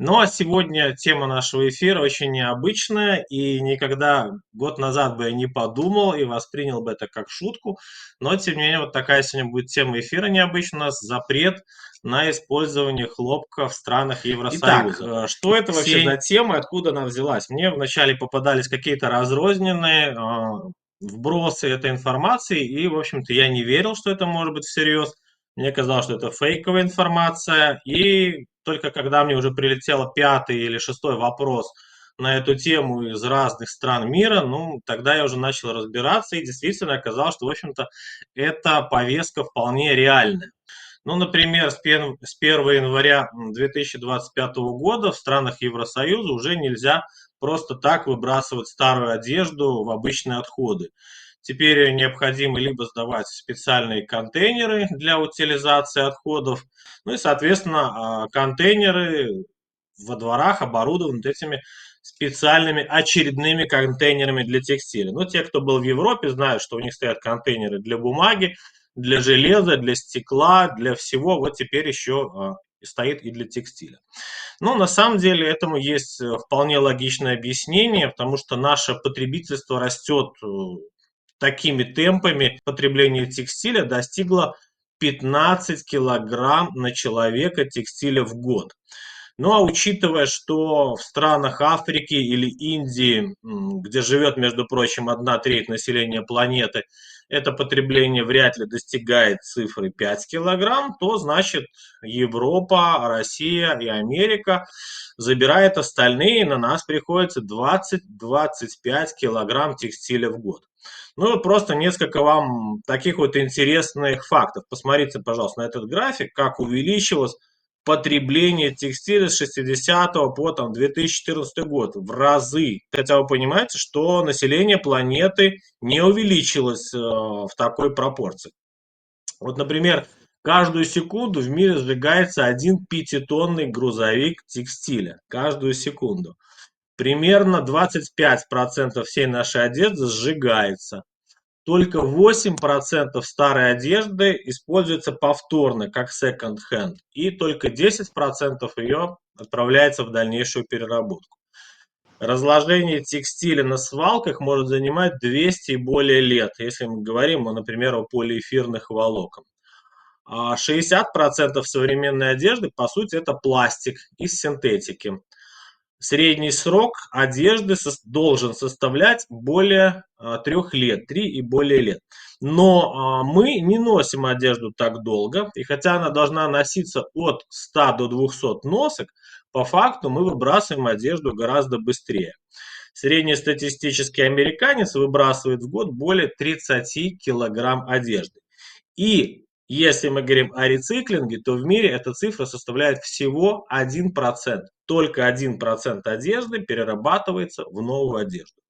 Ну а сегодня тема нашего эфира очень необычная, и никогда год назад бы я не подумал и воспринял бы это как шутку, но тем не менее вот такая сегодня будет тема эфира необычная у нас — запрет на использование хлопка в странах Итак, Евросоюза. что это вообще Все за тема и откуда она взялась? Мне вначале попадались какие-то разрозненные вбросы этой информации, и, в общем-то, я не верил, что это может быть всерьез. Мне казалось, что это фейковая информация, и только когда мне уже прилетел пятый или шестой вопрос на эту тему из разных стран мира, ну, тогда я уже начал разбираться, и действительно оказалось, что, в общем-то, эта повестка вполне реальная. Ну, например, с 1 января 2025 года в странах Евросоюза уже нельзя просто так выбрасывать старую одежду в обычные отходы. Теперь ее необходимо либо сдавать в специальные контейнеры для утилизации отходов, ну и, соответственно, контейнеры во дворах оборудованы вот этими специальными очередными контейнерами для текстиля. Ну, те, кто был в Европе, знают, что у них стоят контейнеры для бумаги, для железа, для стекла, для всего. Вот теперь еще стоит и для текстиля. Но на самом деле этому есть вполне логичное объяснение, потому что наше потребительство растет такими темпами. Потребление текстиля достигло 15 килограмм на человека текстиля в год. Ну а учитывая, что в странах Африки или Индии, где живет, между прочим, 1/3 населения планеты, это потребление вряд ли достигает цифры 5 килограмм, то значит Европа, Россия и Америка забирает остальные, и на нас приходится 20-25 килограмм текстиля в год. Ну вот просто несколько вам таких вот интересных фактов. Посмотрите, пожалуйста, на этот график, как увеличилось потребление текстиля с 60 по 2014 год в разы. Хотя вы понимаете, что население планеты не увеличилось в такой пропорции. Вот, например, каждую секунду в мире сжигается один пятитонный грузовик текстиля. Каждую секунду. Примерно 25% всей нашей одежды сжигается. Только 8% старой одежды используется повторно, как секонд-хенд, и только 10% ее отправляется в дальнейшую переработку. Разложение текстиля на свалках может занимать 200 и более лет, если мы говорим, например, о полиэфирных волокнах. А 60% современной одежды, по сути, это пластик из синтетики. Средний срок одежды должен составлять более 3 лет, 3 и более лет. Но мы не носим одежду так долго, и хотя она должна носиться от 100 до 200 носок, по факту мы выбрасываем одежду гораздо быстрее. Среднестатистический американец выбрасывает в год более 30 килограмм одежды. И если мы говорим о рециклинге, то в мире эта цифра составляет всего 1%. Только 1% одежды перерабатывается в новую одежду.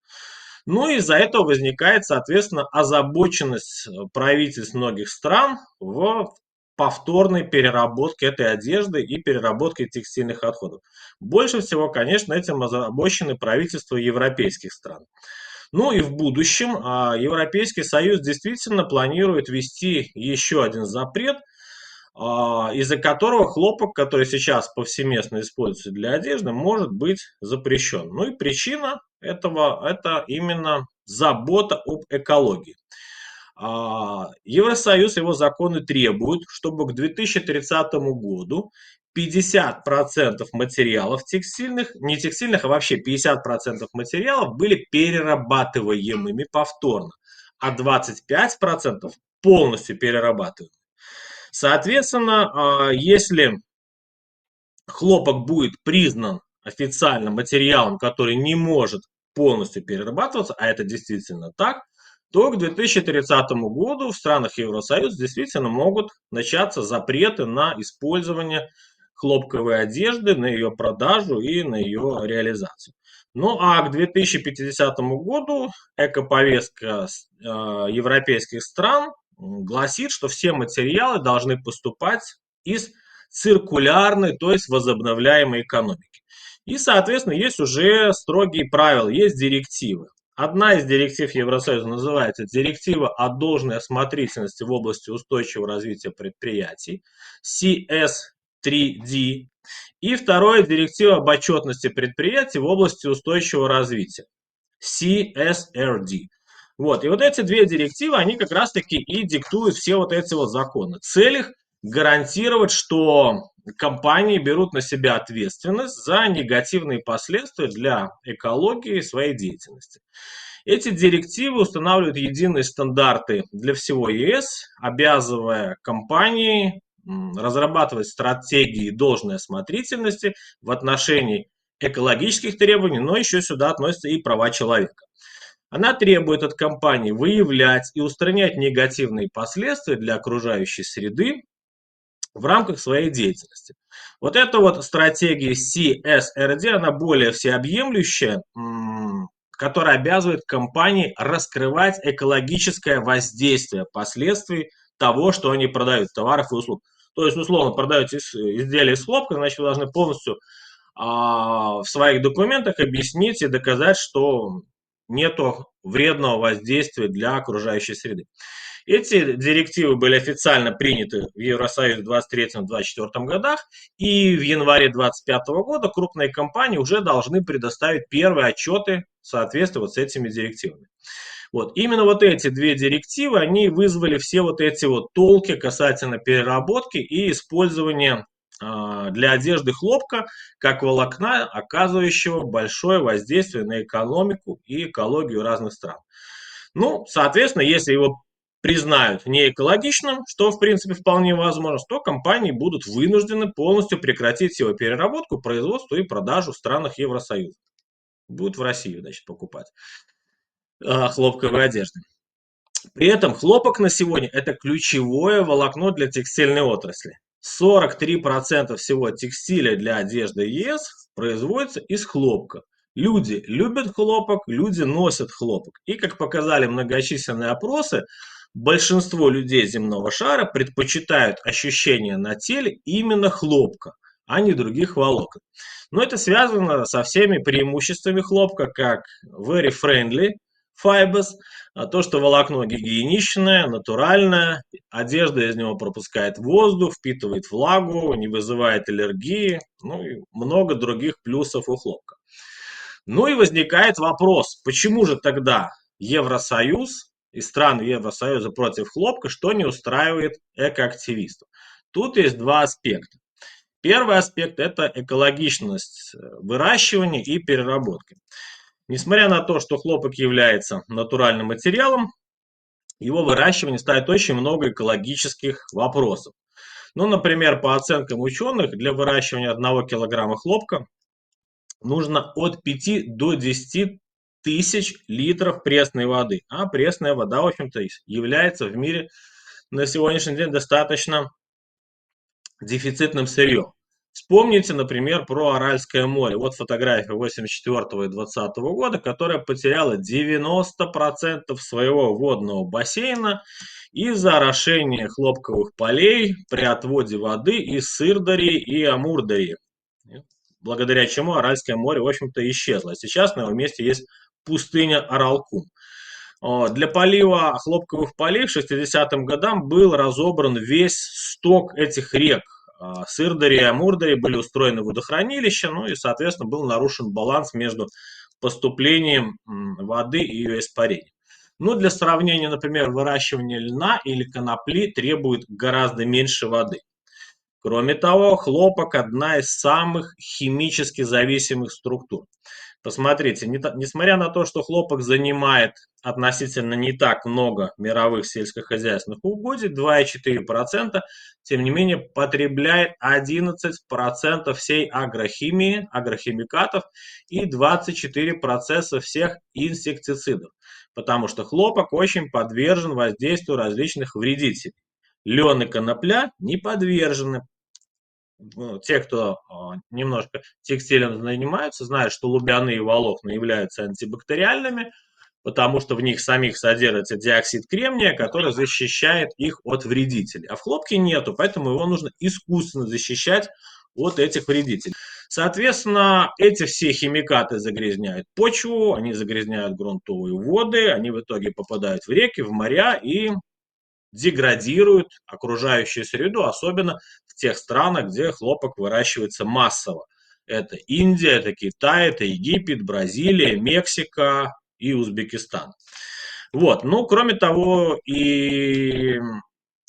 Ну и из-за этого возникает, соответственно, озабоченность правительств многих стран в повторной переработке этой одежды и переработке текстильных отходов. Больше всего, конечно, этим озабочены правительства европейских стран. Ну и в будущем Европейский Союз действительно планирует ввести еще один запрет, из-за которого хлопок, который сейчас повсеместно используется для одежды, может быть запрещен. Ну и причина этого — это именно забота об экологии. Евросоюз, его законы требуют, чтобы к 2030 году 50% материалов текстильных, не текстильных, а вообще 50% материалов были перерабатываемыми повторно, а 25% полностью перерабатываемыми. Соответственно, если хлопок будет признан официально материалом, который не может полностью перерабатываться, а это действительно так, то к 2030 году в странах Евросоюза действительно могут начаться запреты на использование хлопковой одежды, на ее продажу и на ее реализацию. Ну а к 2050 году экоповестка европейских стран гласит, что все материалы должны поступать из циркулярной, то есть возобновляемой экономики. И, соответственно, есть уже строгие правила, есть директивы. Одна из директив Евросоюза называется «Директива о должной осмотрительности в области устойчивого развития предприятий» CS3D. И второе, директива об отчетности предприятий в области устойчивого развития. CSRD. Вот, и вот эти две директивы, они как раз-таки и диктуют все вот эти вот законы. Цель их гарантировать, что компании берут на себя ответственность за негативные последствия для экологии своей деятельности. Эти директивы устанавливают единые стандарты для всего ЕС, обязывая компании разрабатывать стратегии должной осмотрительности в отношении экологических требований, но еще сюда относятся и права человека. Она требует от компании выявлять и устранять негативные последствия для окружающей среды в рамках своей деятельности. Вот эта вот стратегия CSRD, она более всеобъемлющая, которая обязывает компании раскрывать экологическое воздействие последствий того, что они продают, товаров и услуг. То есть, условно, продаете изделия из хлопка, значит, вы должны полностью в своих документах объяснить и доказать, что нету вредного воздействия для окружающей среды. Эти директивы были официально приняты в Евросоюзе в 2023-2024 годах, и в январе 2025 года крупные компании уже должны предоставить первые отчеты в соответствии вот с этими директивами. Вот. Именно вот эти две директивы, они вызвали все вот эти вот толки касательно переработки и использования для одежды хлопка как волокна, оказывающего большое воздействие на экономику и экологию разных стран. Ну, соответственно, если его признают неэкологичным, что в принципе вполне возможно, то компании будут вынуждены полностью прекратить его переработку, производство и продажу в странах Евросоюза. Будут в России, значит, покупать хлопковые одежды. При этом хлопок на сегодня это ключевое волокно для текстильной отрасли. 43% всего текстиля для одежды ЕС производится из хлопка. Люди любят хлопок, люди носят хлопок. И как показали многочисленные опросы, большинство людей земного шара предпочитают ощущения на теле именно хлопка, а не других волокон. Но это связано со всеми преимуществами хлопка, как very friendly fibers, то, что волокно гигиеничное, натуральное, одежда из него пропускает воздух, впитывает влагу, не вызывает аллергии, ну и много других плюсов у хлопка. Ну и возникает вопрос, почему же тогда Евросоюз и страны Евросоюза против хлопка, что не устраивает экоактивистов? Тут есть два аспекта. Первый аспект – это экологичность выращивания и переработки. Несмотря на то, что хлопок является натуральным материалом, его выращивание ставит очень много экологических вопросов. Ну, например, по оценкам ученых, для выращивания 1 килограмма хлопка нужно от 5 до 10 тысяч литров пресной воды. А пресная вода, в общем-то, является в мире на сегодняшний день достаточно дефицитным сырьем. Вспомните, например, про Аральское море. Вот фотография 84 и 20 года, которая потеряла 90% своего водного бассейна из-за орошения хлопковых полей при отводе воды из Сырдарьи и Амурдарьи, благодаря чему Аральское море, в общем-то, исчезло. Сейчас на его месте есть пустыня Аралкум. Для полива хлопковых полей в 60-м годам был разобран весь сток этих рек. Сырдари и Амурдари были устроены водохранилища, ну и, соответственно, был нарушен баланс между поступлением воды и ее испарением. Ну, для сравнения, например, выращивание льна или конопли требует гораздо меньше воды. Кроме того, хлопок – одна из самых химически зависимых структур. Посмотрите, несмотря на то, что хлопок занимает относительно не так много мировых сельскохозяйственных угодий, 2,4%, тем не менее потребляет 11% всей агрохимии, агрохимикатов и 24% всех инсектицидов, потому что хлопок очень подвержен воздействию различных вредителей. Лен и конопля не подвержены. Те, кто немножко текстилем занимаются, знают, что лубяные волокна являются антибактериальными, потому что в них самих содержится диоксид кремния, который защищает их от вредителей. А в хлопке нету, поэтому его нужно искусственно защищать от этих вредителей. Соответственно, эти все химикаты загрязняют почву, они загрязняют грунтовые воды, они в итоге попадают в реки, в моря и деградируют окружающую среду, особенно в тех странах, где хлопок выращивается массово. Это Индия, это Китай, это Египет, Бразилия, Мексика и Узбекистан. Вот, ну, кроме того, и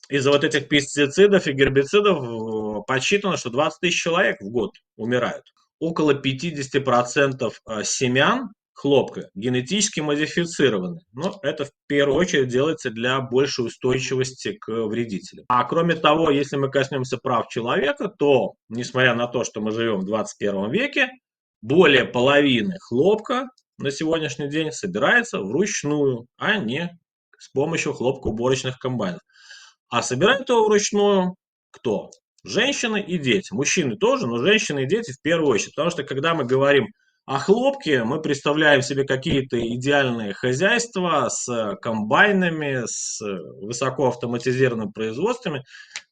из-за вот этих пестицидов и гербицидов подсчитано, что 20 тысяч человек в год умирают. Около 50% семян хлопка генетически модифицированы. Но это в первую очередь делается для большей устойчивости к вредителям. А кроме того, если мы коснемся прав человека, то, несмотря на то, что мы живем в 21 веке, более половины хлопка на сегодняшний день собирается вручную, а не с помощью хлопкоуборочных комбайнов. А собирают его вручную кто? Женщины и дети. Мужчины тоже, но женщины и дети в первую очередь. Потому что когда мы говорим о хлопке, мы представляем себе какие-то идеальные хозяйства с комбайнами, с высокоавтоматизированными производствами.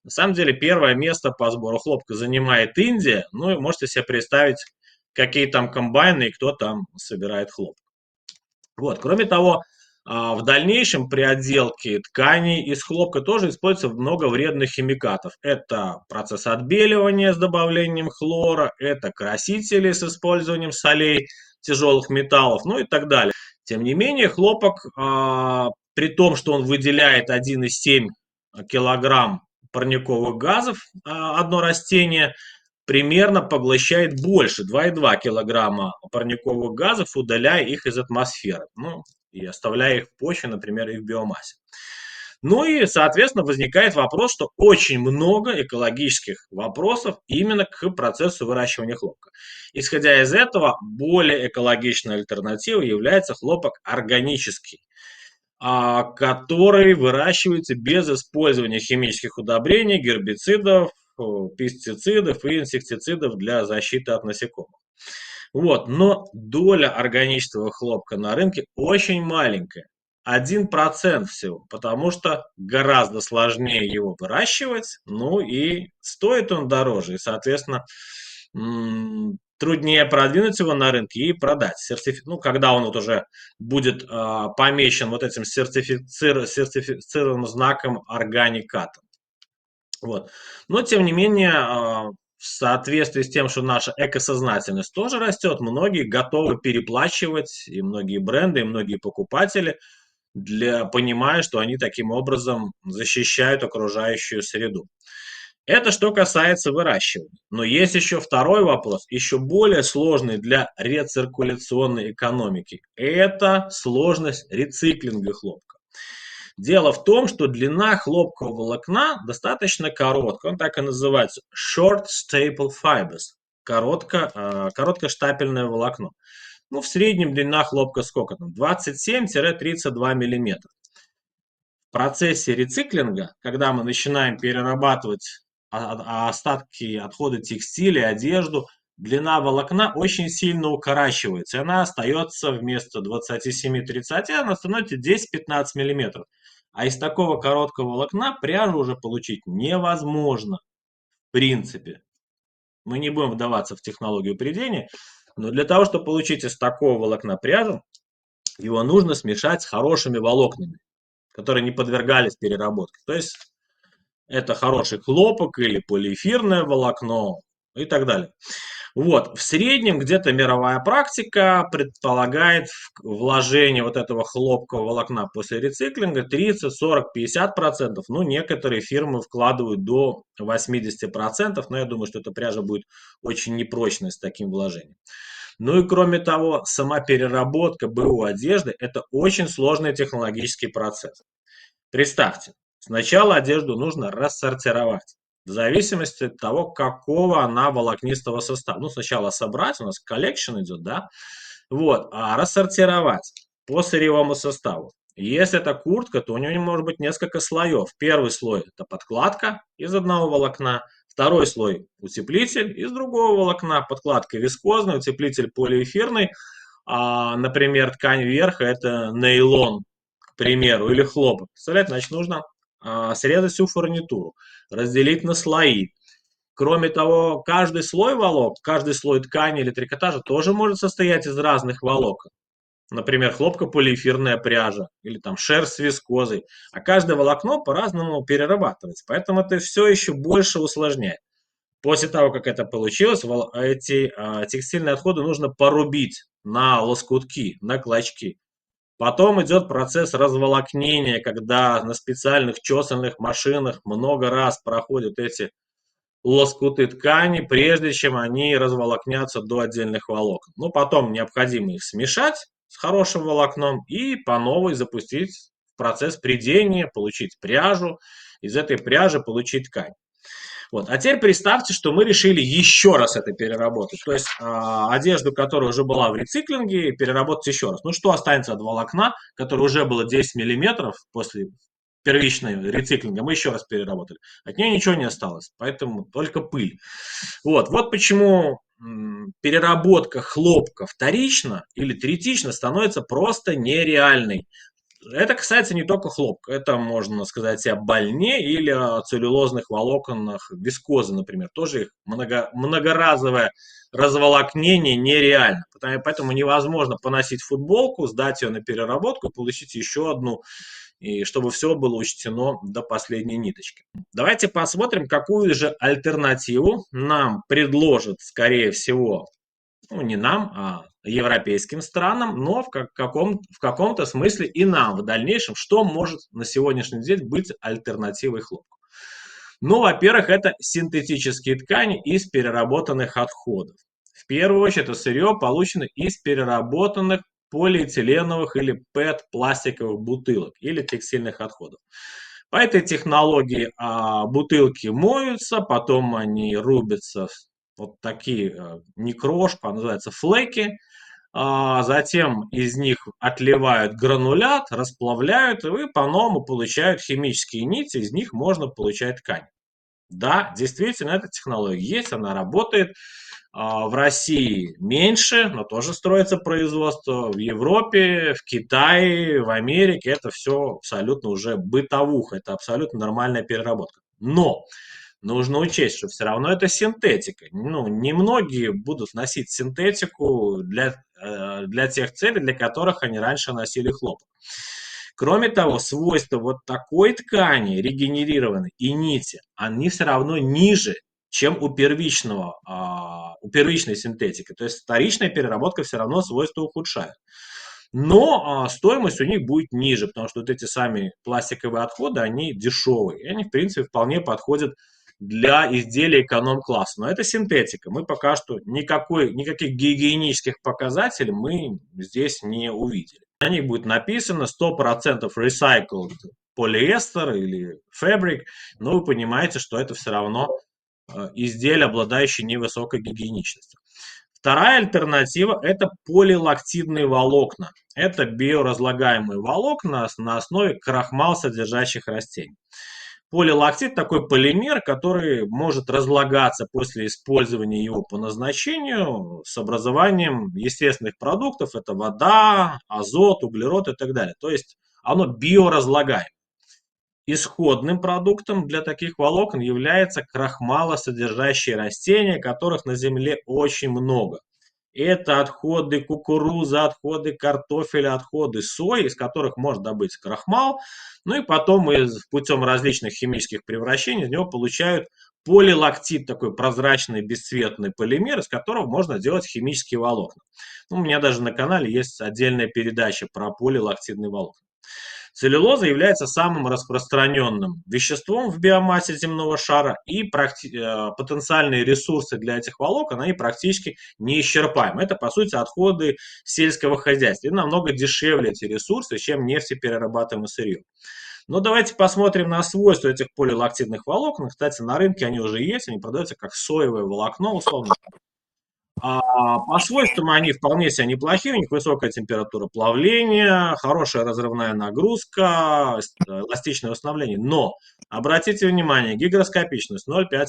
На самом деле первое место по сбору хлопка занимает Индия. Ну и можете себе представить, какие там комбайны и кто там собирает хлопок. Вот. Кроме того, в дальнейшем при отделке тканей из хлопка тоже используется много вредных химикатов. Это процесс отбеливания с добавлением хлора, это красители с использованием солей, тяжелых металлов, ну и так далее. Тем не менее, хлопок, при том, что он выделяет 1,7 килограмм парниковых газов, одно растение, примерно поглощает больше, 2,2 килограмма парниковых газов, удаляя их из атмосферы. Ну, и оставляя их в почве, например, и в биомассе. Ну и, соответственно, возникает вопрос, что очень много экологических вопросов именно к процессу выращивания хлопка. Исходя из этого, более экологичной альтернативой является хлопок органический, который выращивается без использования химических удобрений, гербицидов, пестицидов и инсектицидов для защиты от насекомых. Вот, но доля органического хлопка на рынке очень маленькая. 1% всего, потому что гораздо сложнее его выращивать, ну и стоит он дороже, и, соответственно, труднее продвинуть его на рынке и продать. Ну, когда он вот уже будет помечен вот этим сертифицированным знаком органиката. Вот. Но, тем не менее, в соответствии с тем, что наша экосознательность тоже растет, многие готовы переплачивать, и многие бренды, и многие покупатели, понимая, что они таким образом защищают окружающую среду. Это что касается выращивания. Но есть еще второй вопрос, еще более сложный для рециркуляционной экономики. Это сложность рециклинга хлопка. Дело в том, что длина хлопкового волокна достаточно короткая, он так и называется short staple fibers, короткоштапельное волокно. Ну, в среднем длина хлопка сколько там? 27-32 мм. В процессе рециклинга, когда мы начинаем перерабатывать остатки, отходы текстиля, одежду, длина волокна очень сильно укорачивается, и она остается вместо 27-30, она становится 10-15 мм. А из такого короткого волокна пряжу уже получить невозможно, в принципе. Мы не будем вдаваться в технологию прядения, но для того, чтобы получить из такого волокна пряжу, его нужно смешать с хорошими волокнами, которые не подвергались переработке. То есть это хороший хлопок или полиэфирное волокно и так далее. Вот, в среднем где-то мировая практика предполагает вложение вот этого хлопкового волокна после рециклинга 30, 40, 50%. Ну, некоторые фирмы вкладывают до 80%, но я думаю, что эта пряжа будет очень непрочной с таким вложением. Ну и кроме того, сама переработка БУ одежды – это очень сложный технологический процесс. Представьте, сначала одежду нужно рассортировать. В зависимости от того, какого она волокнистого состава. Ну, сначала собрать, у нас коллекшн идет, да? Вот, а рассортировать по сырьевому составу. Если это куртка, то у нее может быть несколько слоев. Первый слой – это подкладка из одного волокна. Второй слой – утеплитель из другого волокна. Подкладка вискозная, утеплитель полиэфирный. Например, ткань верха – это нейлон, к примеру, или хлопок. Представляете, значит, нужно срезать всю фурнитуру, разделить на слои. Кроме того, каждый слой волокон, каждый слой ткани или трикотажа тоже может состоять из разных волокон. Например, хлопко-полиэфирная пряжа или там шерсть с вискозой. А каждое волокно по-разному перерабатывается. Поэтому это все еще больше усложняет. После того, как это получилось, эти текстильные отходы нужно порубить на лоскутки, на клочки. Потом идет процесс разволокнения, когда на специальных чесальных машинах много раз проходят эти лоскуты ткани, прежде чем они разволокнятся до отдельных волокон. Ну, потом необходимо их смешать с хорошим волокном и по новой запустить процесс прядения, получить пряжу, из этой пряжи получить ткань. Вот. А теперь представьте, что мы решили еще раз это переработать. То есть одежду, которая уже была в рециклинге, переработать еще раз. Ну что останется от волокна, которое уже было 10 миллиметров после первичного рециклинга, мы еще раз переработали. От нее ничего не осталось, поэтому только пыль. Вот почему переработка хлопка вторично или третично становится просто нереальной. Это касается не только хлопка, это можно сказать и о больне или о целлюлозных волокнах вискозы, например. Тоже их многоразовое разволокнение нереально. Поэтому невозможно поносить футболку, сдать ее на переработку, получить еще одну, и чтобы все было учтено до последней ниточки. Давайте посмотрим, какую же альтернативу нам предложит, скорее всего, ну, не нам, а европейским странам, но в каком-то смысле и нам в дальнейшем, что может на сегодняшний день быть альтернативой хлопку. Ну, во-первых, это синтетические ткани из переработанных отходов. В первую очередь, это сырье получено из переработанных полиэтиленовых или ПЭТ-пластиковых бутылок или текстильных отходов. По этой технологии бутылки моются, потом они рубятся вот такие, не крошка, а называется флеки. Затем из них отливают гранулят, расплавляют, и по-новому получают химические нити, из них можно получать ткань. Да, действительно, эта технология есть, она работает. В России меньше, но тоже строится производство. В Европе, в Китае, в Америке это все абсолютно уже бытовуха, это абсолютно нормальная переработка. Но нужно учесть, что все равно это синтетика. Ну, немногие будут носить синтетику для тех целей, для которых они раньше носили хлопок. Кроме того, свойства вот такой ткани, регенерированной и нити, они все равно ниже, чем у первичной синтетики. То есть вторичная переработка все равно свойства ухудшает. Но стоимость у них будет ниже, потому что вот эти сами пластиковые отходы, они дешевые. И они, в принципе, вполне подходят для изделий эконом-класса. Но это синтетика. Мы пока что никаких гигиенических показателей мы здесь не увидели. На них будет написано 100% recycled полиэстер или fabric, но вы понимаете, что это все равно изделия, обладающие невысокой гигиеничностью. Вторая альтернатива – это полилактидные волокна. Это биоразлагаемые волокна на основе крахмал содержащих растений. Полилактид – такой полимер, который может разлагаться после использования его по назначению с образованием естественных продуктов. Это вода, азот, углерод и так далее. То есть оно биоразлагаемо. Исходным продуктом для таких волокон является крахмалосодержащие растения, которых на Земле очень много. Это отходы кукурузы, отходы картофеля, отходы сои, из которых можно добыть крахмал. Ну и потом путем различных химических превращений из него получают полилактид, такой прозрачный бесцветный полимер, из которого можно делать химические волокна. У меня даже на канале есть отдельная передача про полилактидные волокна. Целлюлоза является самым распространенным веществом в биомассе земного шара, и потенциальные ресурсы для этих волокон, они практически неисчерпаемы. Это, по сути, отходы сельского хозяйства. И намного дешевле эти ресурсы, чем нефтеперерабатываемое сырье. Но давайте посмотрим на свойства этих полилактидных волокон. Кстати, на рынке они уже есть, они продаются как соевое волокно, условно. По свойствам они вполне себе неплохие, у них высокая температура плавления, хорошая разрывная нагрузка, эластичное восстановление. Но обратите внимание, гигроскопичность 0,5%.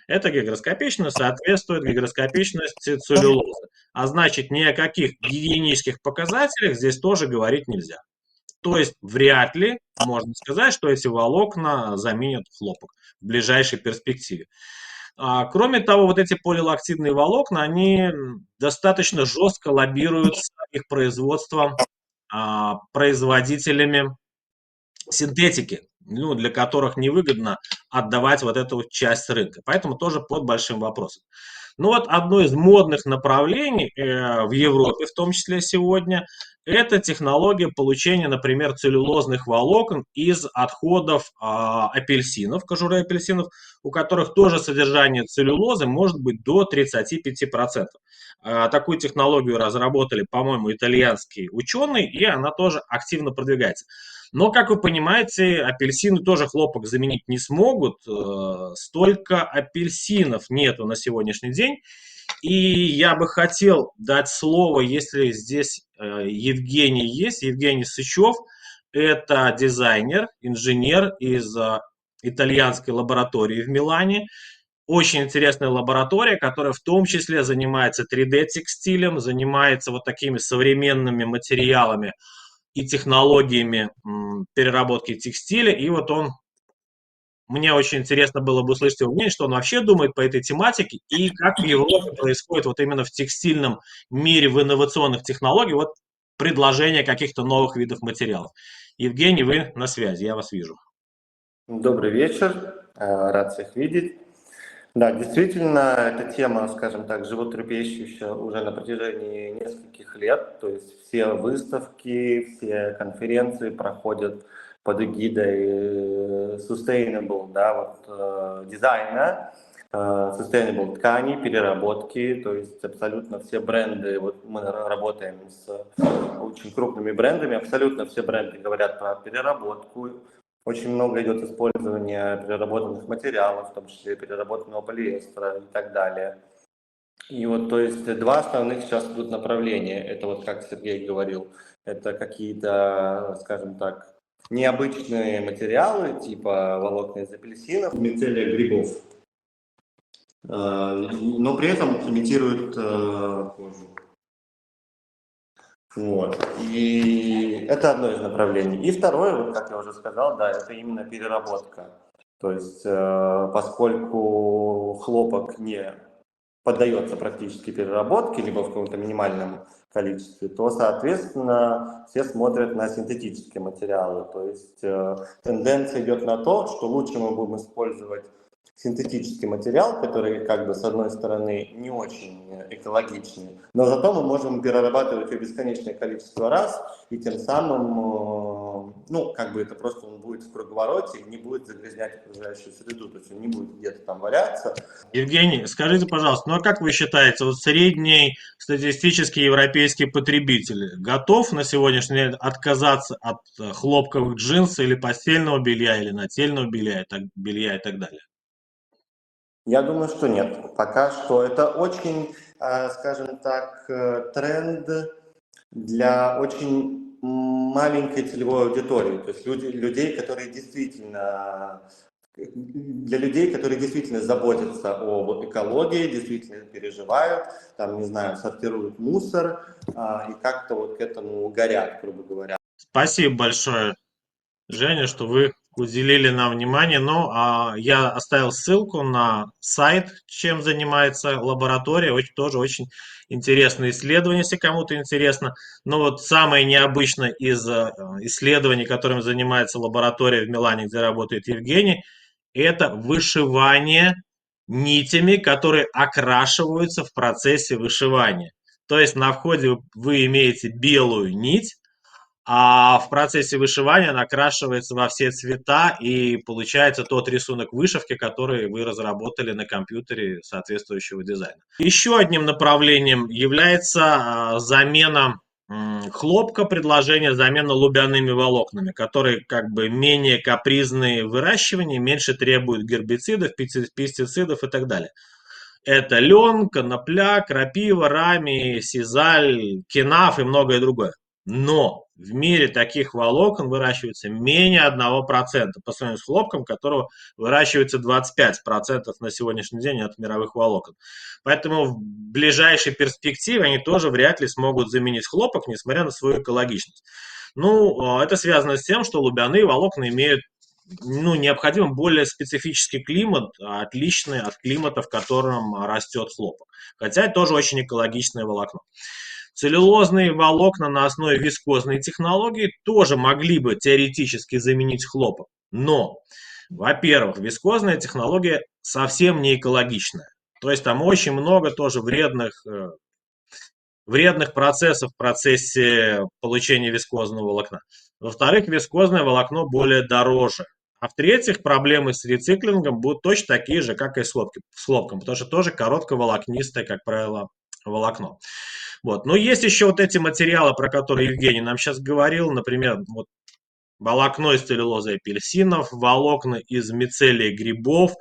Эта гигроскопичность соответствует гигроскопичности целлюлозы. А значит, ни о каких гигиенических показателях здесь тоже говорить нельзя. То есть вряд ли можно сказать, что эти волокна заменят хлопок в ближайшей перспективе. Кроме того, вот эти полилактидные волокна, они достаточно жестко лоббируются их производством производителями синтетики. ну, для которых невыгодно отдавать вот эту вот часть рынка. Поэтому тоже под большим вопросом. Ну вот одно из модных направлений в Европе, в том числе сегодня, это технология получения, например, целлюлозных волокон из отходов апельсинов, кожуры апельсинов, у которых тоже содержание целлюлозы может быть до 35%. Такую технологию разработали, по-моему, итальянские ученые, и она тоже активно продвигается. Но, как вы понимаете, апельсины тоже хлопок заменить не смогут. Столько апельсинов нету на сегодняшний день. И я бы хотел дать слово, если здесь Евгений есть, Евгений Сычев. Это дизайнер, инженер из итальянской лаборатории в Милане. Очень интересная лаборатория, которая в том числе занимается 3D-текстилем, занимается вот такими современными материалами и технологиями переработки текстиля. И вот мне очень интересно было бы услышать его мнение, что он вообще думает по этой тематике и как в Европе происходит вот именно в текстильном мире, в инновационных технологиях, вот предложение каких-то новых видов материалов. Евгений, вы на связи, я вас вижу. Добрый вечер, рад всех видеть. Да, действительно, эта тема, скажем так, животрепещущая уже на протяжении нескольких лет. То есть все выставки, все конференции проходят под эгидой sustainable, да, вот, дизайна, sustainable ткани, переработки. То есть абсолютно все бренды, вот мы работаем с очень крупными брендами, абсолютно все бренды говорят про переработку. Очень много идет использования переработанных материалов, в том числе переработанного полиэстера и так далее. И вот, то есть, два основных сейчас идут направления. Это вот, как Сергей говорил, это какие-то, скажем так, необычные материалы, типа волокна из апельсинов, мицелия грибов, но при этом имитируют кожу. Вот. И это одно из направлений. И второе, вот как я уже сказал, да, это именно переработка. То есть, поскольку хлопок не поддается практически переработке, либо в каком-то минимальном количестве, то, соответственно, все смотрят на синтетические материалы. То есть тенденция идет на то, что лучше мы будем использовать синтетический материал, который, как бы, с одной стороны, не очень экологичный, но зато мы можем перерабатывать его бесконечное количество раз, и тем самым, ну, как бы это просто он будет в круговороте и не будет загрязнять окружающую среду, то есть он не будет где-то там валяться. Евгений, скажите, пожалуйста, ну а как вы считаете, вот средний статистический европейский потребитель готов на сегодняшний день отказаться от хлопковых джинсов или постельного белья, или нательного белья и так далее? Я думаю, что нет. Пока что это очень, скажем так, тренд для очень маленькой целевой аудитории. То есть людей, которые действительно, для людей, которые действительно заботятся об экологии, действительно переживают, там, не знаю, сортируют мусор и как-то вот к этому горят, грубо говоря. Спасибо большое, Женя, что вы уделили нам внимание. Ну, я оставил ссылку на сайт, чем занимается лаборатория. Тоже очень интересное исследование, если кому-то интересно. Но вот самое необычное из исследований, которым занимается лаборатория в Милане, где работает Евгений, это вышивание нитями, которые окрашиваются в процессе вышивания. То есть на входе вы имеете белую нить, а в процессе вышивания она окрашивается во все цвета, и получается тот рисунок вышивки, который вы разработали на компьютере соответствующего дизайна. Еще одним направлением является замена хлопка, предложение замена лубяными волокнами, которые как бы менее капризные в выращивании, меньше требуют гербицидов, пестицидов и так далее. Это лен, конопля, крапива, рами, сизаль, кенаф и многое другое. Но в мире таких волокон выращивается менее 1% по сравнению с хлопком, которого выращивается 25% на сегодняшний день от мировых волокон. Поэтому в ближайшей перспективе они тоже вряд ли смогут заменить хлопок, несмотря на свою экологичность. Ну, это связано с тем, что лубяные волокна имеют необходим более специфический климат, отличный от климата, в котором растет хлопок. Хотя это тоже очень экологичное волокно. Целлюлозные волокна на основе вискозной технологии тоже могли бы теоретически заменить хлопок. Но, во-первых, вискозная технология совсем не экологичная. То есть там очень много тоже вредных процессов в процессе получения вискозного волокна. Во-вторых, вискозное волокно более дороже. А в-третьих, проблемы с рециклингом будут точно такие же, как и с хлопком, потому что тоже коротковолокнистое, как правило, волокно. Вот. Но есть еще вот эти материалы, про которые Евгений нам сейчас говорил, например, вот волокно из целлюлозы апельсинов, волокна из мицелия грибов,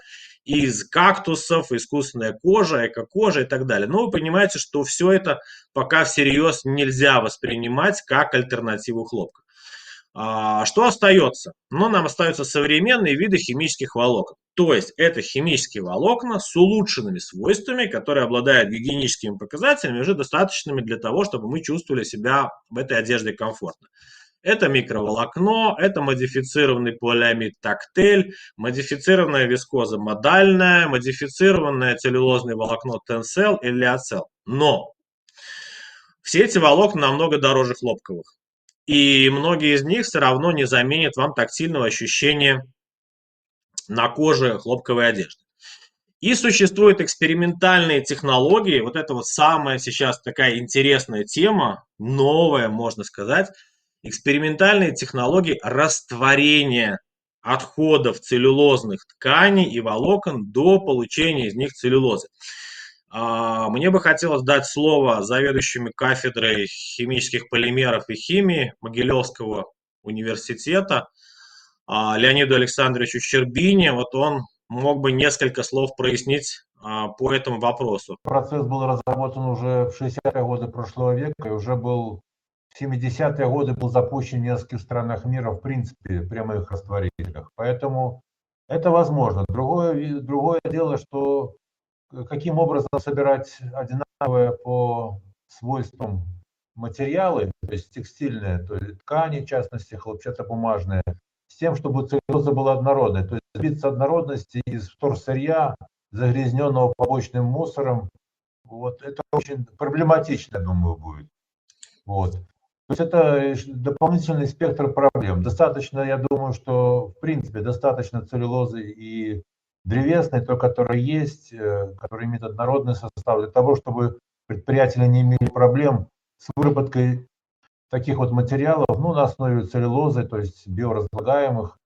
из кактусов, искусственная кожа, эко-кожа и так далее. Но вы понимаете, что все это пока всерьез нельзя воспринимать как альтернативу хлопка. Что остается? Ну, нам остаются современные виды химических волокон. То есть это химические волокна с улучшенными свойствами, которые обладают гигиеническими показателями, уже достаточными для того, чтобы мы чувствовали себя в этой одежде комфортно. Это микроволокно, это модифицированный полиамид тактель, модифицированная вискоза модальная, модифицированное целлюлозное волокно тенсел или лиоцел. Но все эти волокна намного дороже хлопковых. И многие из них все равно не заменят вам тактильного ощущения на коже хлопковой одежды. И существуют экспериментальные технологии, вот это вот самая сейчас такая интересная тема, новая, можно сказать, экспериментальные технологии растворения отходов целлюлозных тканей и волокон до получения из них целлюлозы. Мне бы хотелось дать слово заведующему кафедрой химических полимеров и химии Могилевского университета Леониду Александровичу Щербине. Вот он мог бы несколько слов прояснить по этому вопросу. Процесс был разработан уже в 60-е годы прошлого века и уже был в 70-е годы был запущен в нескольких странах мира, в принципе, прямых растворителях. Поэтому это возможно. Другое дело, что каким образом собирать одинаковые по свойствам материалы, то есть текстильные, то есть ткани, в частности, хлопчатобумажные, с тем, чтобы целлюлоза была однородной. То есть добиться однородности из вторсырья, загрязненного побочным мусором, вот это очень проблематично, я думаю, будет. Вот. То есть это дополнительный спектр проблем. Достаточно, я думаю, что в принципе достаточно целлюлозы и древесной, той, которая есть, которая имеет однородный состав, для того, чтобы предприятия не имели проблем с выработкой таких вот материалов, ну, на основе целлюлозы, то есть биоразлагаемых.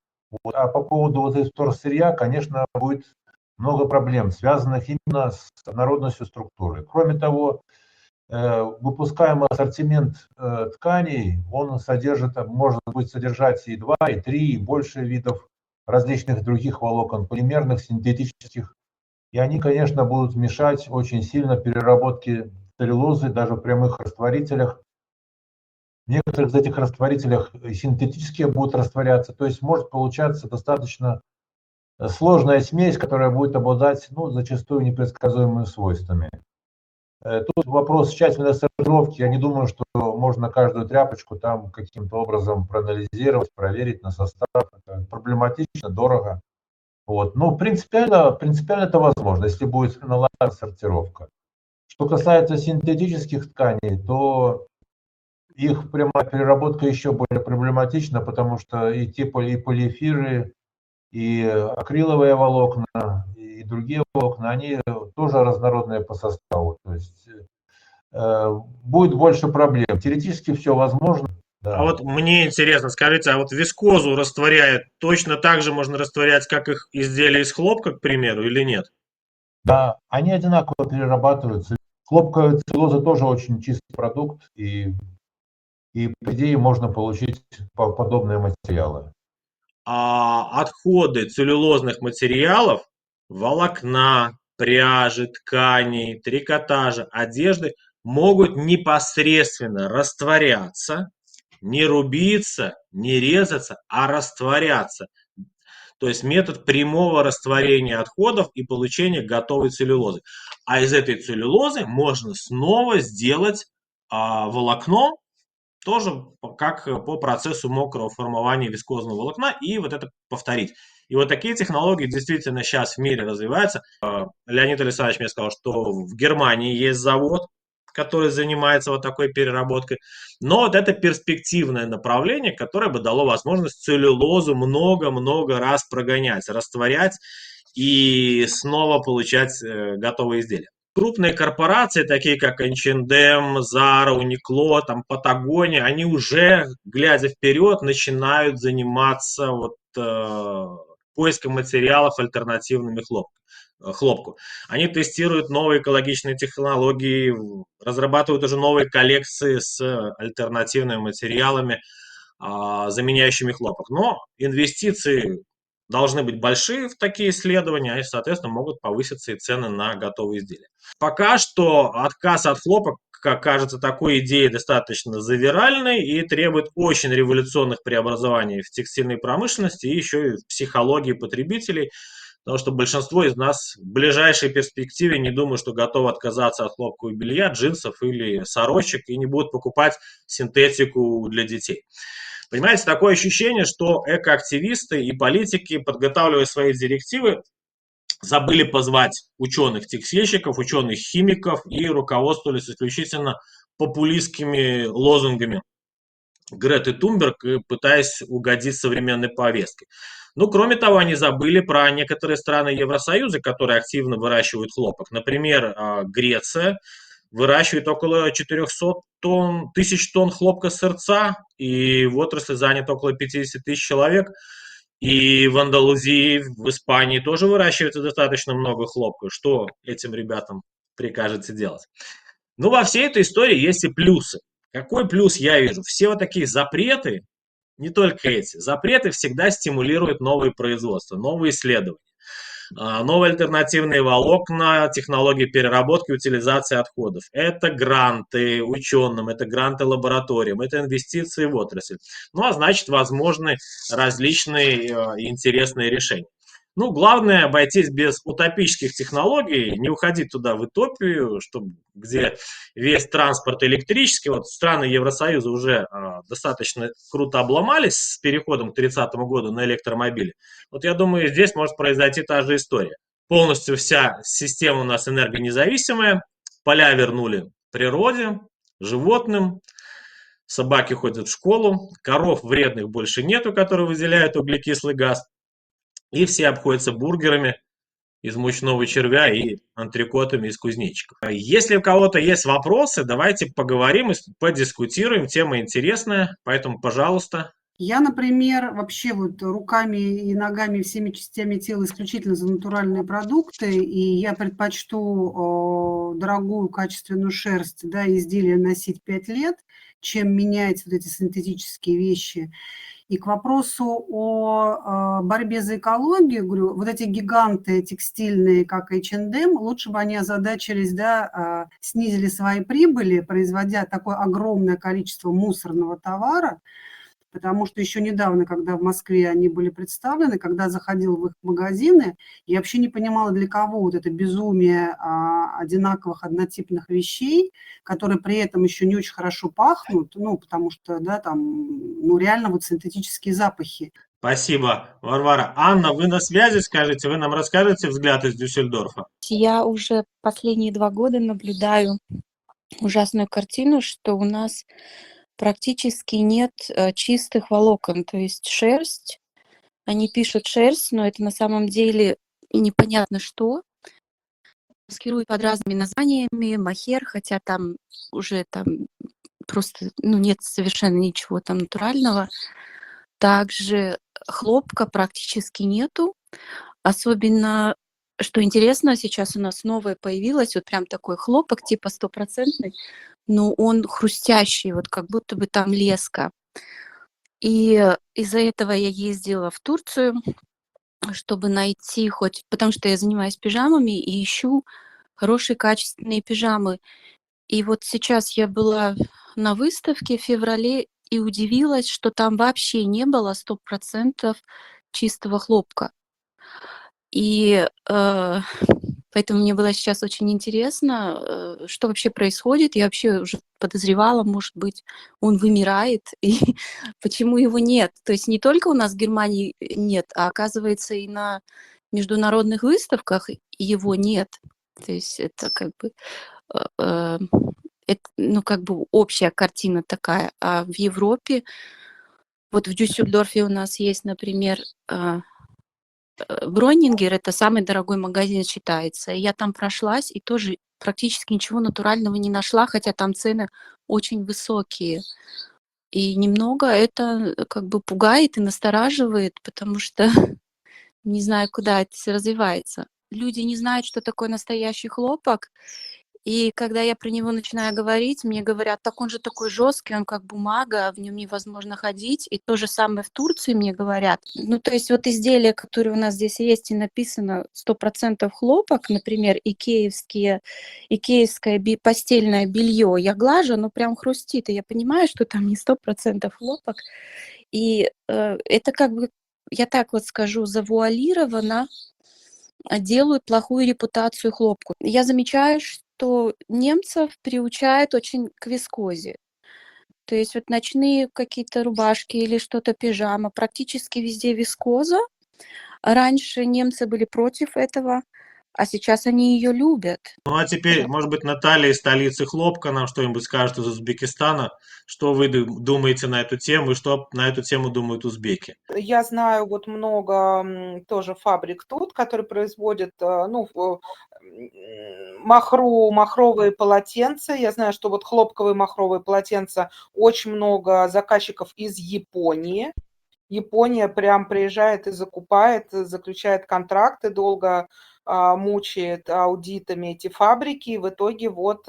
Вот. А по поводу вот этого вторсырья, конечно, будет много проблем, связанных именно с однородностью структуры. Кроме того, выпускаемый ассортимент тканей, он содержит, может быть содержать и 2, и 3, и больше видов различных других волокон, полимерных, синтетических. И они, конечно, будут мешать очень сильно переработке целлюлозы даже в прямых растворителях. В некоторых из этих растворителях синтетические будут растворяться, то есть может получаться достаточно сложная смесь, которая будет обладать, ну, зачастую непредсказуемыми свойствами. Тут вопрос тщательной сортировки. Я не думаю, что можно каждую тряпочку там каким-то образом проанализировать, проверить на состав. Это проблематично, дорого. Вот. Ну, принципиально это возможно, если будет налажена сортировка. Что касается синтетических тканей, то их прямая переработка еще более проблематична, потому что и полиэфиры, и акриловые волокна, и другие волокна, они тоже разнородные по составу. То есть будет больше проблем. Теоретически все возможно. Да. А вот мне интересно, скажите, а вот вискозу растворяют точно так же можно растворять, как их изделия из хлопка, к примеру, или нет? Да, они одинаково перерабатываются. Хлопковая целлюлоза тоже очень чистый продукт, и по идее можно получить подобные материалы. А отходы целлюлозных материалов, волокна, пряжи, тканей, трикотажа, одежды могут непосредственно растворяться, не рубиться, не резаться, а растворяться. То есть метод прямого растворения отходов и получения готовой целлюлозы. А из этой целлюлозы можно снова сделать волокно, тоже как по процессу мокрого формования вискозного волокна, и вот это повторить. И вот такие технологии действительно сейчас в мире развиваются. Леонид Александрович мне сказал, что в Германии есть завод, который занимается вот такой переработкой. Но вот это перспективное направление, которое бы дало возможность целлюлозу много-много раз прогонять, растворять и снова получать готовые изделия. Крупные корпорации, такие как H&M, Zara, Uniqlo, там, Patagonia, они уже, глядя вперед, начинают заниматься поиском материалов альтернативными хлопку. Они тестируют новые экологичные технологии, разрабатывают уже новые коллекции с альтернативными материалами, заменяющими хлопок. Но инвестиции должны быть большие в такие исследования, и, соответственно, могут повыситься и цены на готовые изделия. Пока что отказ от хлопок, как кажется, такой идеей достаточно завиральной и требует очень революционных преобразований в текстильной промышленности и еще и в психологии потребителей, потому что большинство из нас в ближайшей перспективе не думаю, что готовы отказаться от хлопкового белья, джинсов или сорочек и не будут покупать синтетику для детей. Понимаете, такое ощущение, что экоактивисты и политики, подготавливая свои директивы, забыли позвать ученых-текстильщиков, ученых-химиков и руководствовались исключительно популистскими лозунгами Греты Тунберг, пытаясь угодить современной повестке. Ну, кроме того, они забыли про некоторые страны Евросоюза, которые активно выращивают хлопок. Например, Греция выращивает около 400 тысяч тонн хлопка сырца, и в отрасли занято около 50 тысяч человек. И в Андалузии, в Испании тоже выращивается достаточно много хлопка. Что этим ребятам прикажете делать? Ну, во всей этой истории есть и плюсы. Какой плюс я вижу? Все вот такие запреты, не только эти, запреты всегда стимулируют новые производства, новые исследования, новые альтернативные волокна, технологии переработки, утилизации отходов. Это гранты ученым, это гранты лабораториям, это инвестиции в отрасль. Ну, а значит, возможны различные интересные решения. Ну, главное обойтись без утопических технологий, не уходить туда в утопию, где весь транспорт электрический. Вот страны Евросоюза уже достаточно круто обломались с переходом к 30-му году на электромобили. Вот я думаю, здесь может произойти та же история. Полностью вся система у нас энергонезависимая, поля вернули природе, животным, собаки ходят в школу, коров вредных больше нету, которые выделяют углекислый газ. И все обходятся бургерами из мучного червя и антрикотами из кузнечиков. Если у кого-то есть вопросы, давайте поговорим и подискутируем. Тема интересная, поэтому, пожалуйста. Я, например, вообще вот руками и ногами, всеми частями тела исключительно за натуральные продукты, и я предпочту дорогую качественную шерсть, да, изделия носить 5 лет, чем менять вот эти синтетические вещи. И к вопросу о борьбе за экологию, говорю, вот эти гиганты текстильные, как H&M, лучше бы они озадачились, да, снизили свои прибыли, производя такое огромное количество мусорного товара, потому что еще недавно, когда в Москве они были представлены, когда заходила в их магазины, я вообще не понимала, для кого вот это безумие одинаковых однотипных вещей, которые при этом еще не очень хорошо пахнут, ну, потому что, да, там, ну, реально вот синтетические запахи. Спасибо, Варвара. Анна, вы на связи, скажите, вы нам расскажете взгляд из Дюссельдорфа? Я уже последние 2 года наблюдаю ужасную картину, что у нас практически нет чистых волокон, то есть шерсть. Они пишут шерсть, но это на самом деле непонятно что. Маскируют под разными названиями, мохер, хотя там уже там просто нет совершенно ничего там натурального. Также хлопка практически нету. Особенно, что интересно, сейчас у нас новое появилось, вот прям такой хлопок, типа 100%, но он хрустящий, вот как будто бы там леска. И из-за этого я ездила в Турцию, чтобы найти потому что я занимаюсь пижамами и ищу хорошие качественные пижамы. И вот сейчас я была на выставке в феврале и удивилась, что там вообще не было 100% чистого хлопка. И поэтому мне было сейчас очень интересно, что вообще происходит. Я вообще уже подозревала, может быть, он вымирает, и почему его нет. То есть не только у нас в Германии нет, а оказывается и на международных выставках его нет. То есть это как бы ну, как бы общая картина такая. А в Европе, вот в Дюссельдорфе у нас есть, например, Бронингер, это самый дорогой магазин считается. И я там прошлась и тоже практически ничего натурального не нашла, хотя там цены очень высокие. И немного это как бы пугает и настораживает, потому что не знаю, куда это всё развивается. Люди не знают, что такое настоящий хлопок. И когда я про него начинаю говорить, мне говорят: "Так он же такой жесткий, он как бумага, в нем невозможно ходить". И то же самое в Турции мне говорят. Ну, то есть вот изделия, которые у нас здесь есть, и написано 100% хлопок, например, икеевское постельное белье, я глажу, оно прям хрустит, и я понимаю, что там не 100% хлопок. И это как бы, я так вот скажу, завуалированно делают плохую репутацию хлопку. Я замечаю, что немцев приучают очень к вискозе. То есть вот ночные какие-то рубашки или что-то, пижама, практически везде вискоза. Раньше немцы были против этого, а сейчас они ее любят. Ну, а теперь, может быть, Наталья из столицы хлопка нам что-нибудь скажет из Узбекистана. Что вы думаете на эту тему и что на эту тему думают узбеки? Я знаю вот много тоже фабрик тут, которые производят, ну, махровые полотенца. Я знаю, что вот хлопковые махровые полотенца очень много заказчиков из Японии. Япония прям приезжает и закупает, заключает контракты, долго мучает аудитами эти фабрики. И в итоге вот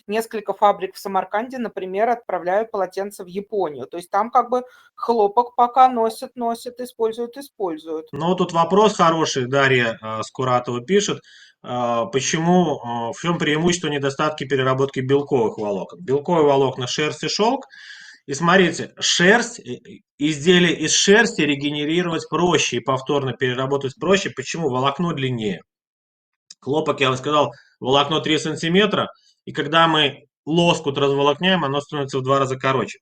несколько фабрик в Самарканде, например, отправляют полотенца в Японию. То есть там как бы хлопок пока носят, используют. Ну, тут вопрос хороший. Дарья Скуратова пишет. Почему, в чем преимущество недостатки переработки белковых волокон? Белковые волокна, шерсть и шелк. И смотрите, шерсть, изделие из шерсти регенерировать проще и повторно переработать проще. Почему? Волокно длиннее. Хлопок, я вам сказал, волокно 3 сантиметра, и когда мы лоскут разволокняем, оно становится в 2 раза короче.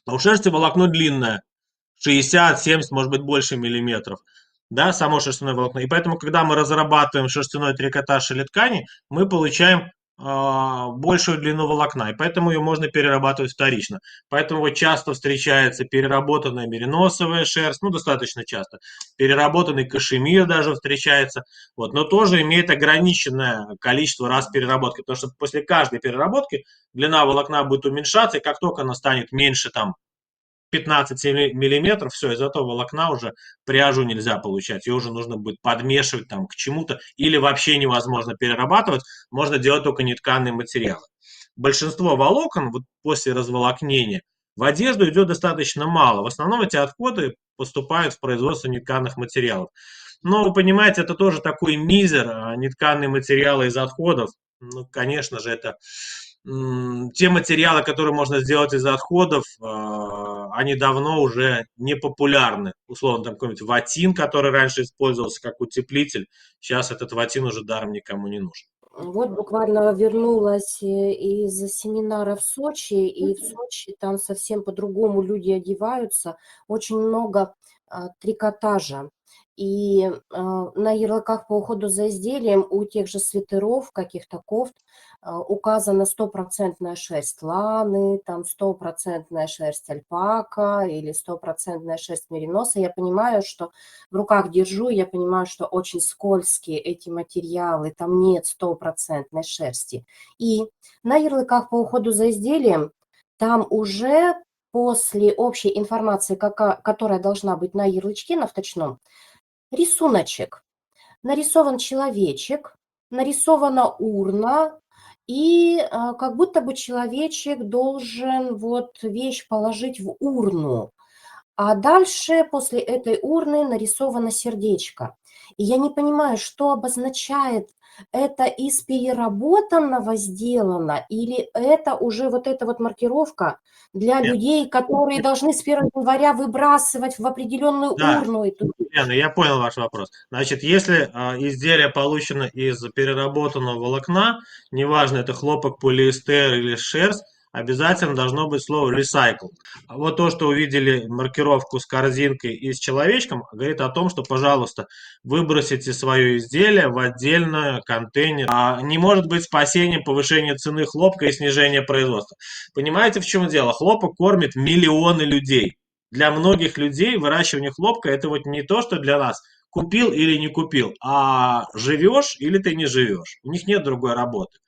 А у шерсти волокно длинное, 60, 70, может быть, больше миллиметров, да, само шерстяное волокно. И поэтому, когда мы разрабатываем шерстяной трикотаж или ткани, мы получаем большую длину волокна, и поэтому ее можно перерабатывать вторично. Поэтому вот часто встречается переработанная мериносовая шерсть, ну, достаточно часто. Переработанный кашемир даже встречается, вот, но тоже имеет ограниченное количество раз переработки, потому что после каждой переработки длина волокна будет уменьшаться, и как только она станет меньше там 15 миллиметров, все, из этого волокна уже пряжу нельзя получать, ее уже нужно будет подмешивать там к чему-то, или вообще невозможно перерабатывать, можно делать только нетканые материалы. Большинство волокон вот после разволокнения в одежду идет достаточно мало, в основном эти отходы поступают в производство нетканых материалов. Но вы понимаете, это тоже такой мизер, нетканые материалы из отходов, ну, конечно же, это те материалы, которые можно сделать из отходов, они давно уже не популярны. Условно, там какой-нибудь ватин, который раньше использовался как утеплитель, сейчас этот ватин уже даром никому не нужен. Вот буквально вернулась из семинара в Сочи, и в Сочи там совсем по-другому люди одеваются, очень много трикотажа. И на ярлыках по уходу за изделием у тех же свитеров, каких-то кофт, указана 100% шерсть ланы, там 100% шерсть альпака или 100% шерсть мериноса. Я понимаю, что в руках держу, я понимаю, что очень скользкие эти материалы, там нет 100% шерсти. И на ярлыках по уходу за изделием там уже после общей информации, которая должна быть на ярлычке, на вточном, рисуночек. Нарисован человечек, нарисована урна, и как будто бы человечек должен вот вещь положить в урну. А дальше после этой урны нарисовано сердечко. И я не понимаю, что обозначает это из переработанного сделано, или это уже вот эта вот маркировка для Нет. людей, которые должны с 1 января выбрасывать в определенную Да. урну эту. Лена, я понял ваш вопрос. Значит, если изделие получено из переработанного волокна, неважно, это хлопок, полиэстер или шерсть, обязательно должно быть слово recycle. А вот то, что увидели маркировку с корзинкой и с человечком, говорит о том, что, пожалуйста, выбросите свое изделие в отдельный контейнер. Не может быть спасением повышения цены хлопка и снижения производства. Понимаете, в чем дело? Хлопок кормит миллионы людей. Для многих людей выращивание хлопка – это вот не то, что для нас купил или не купил, а живешь или ты не живешь. У них нет другой работы.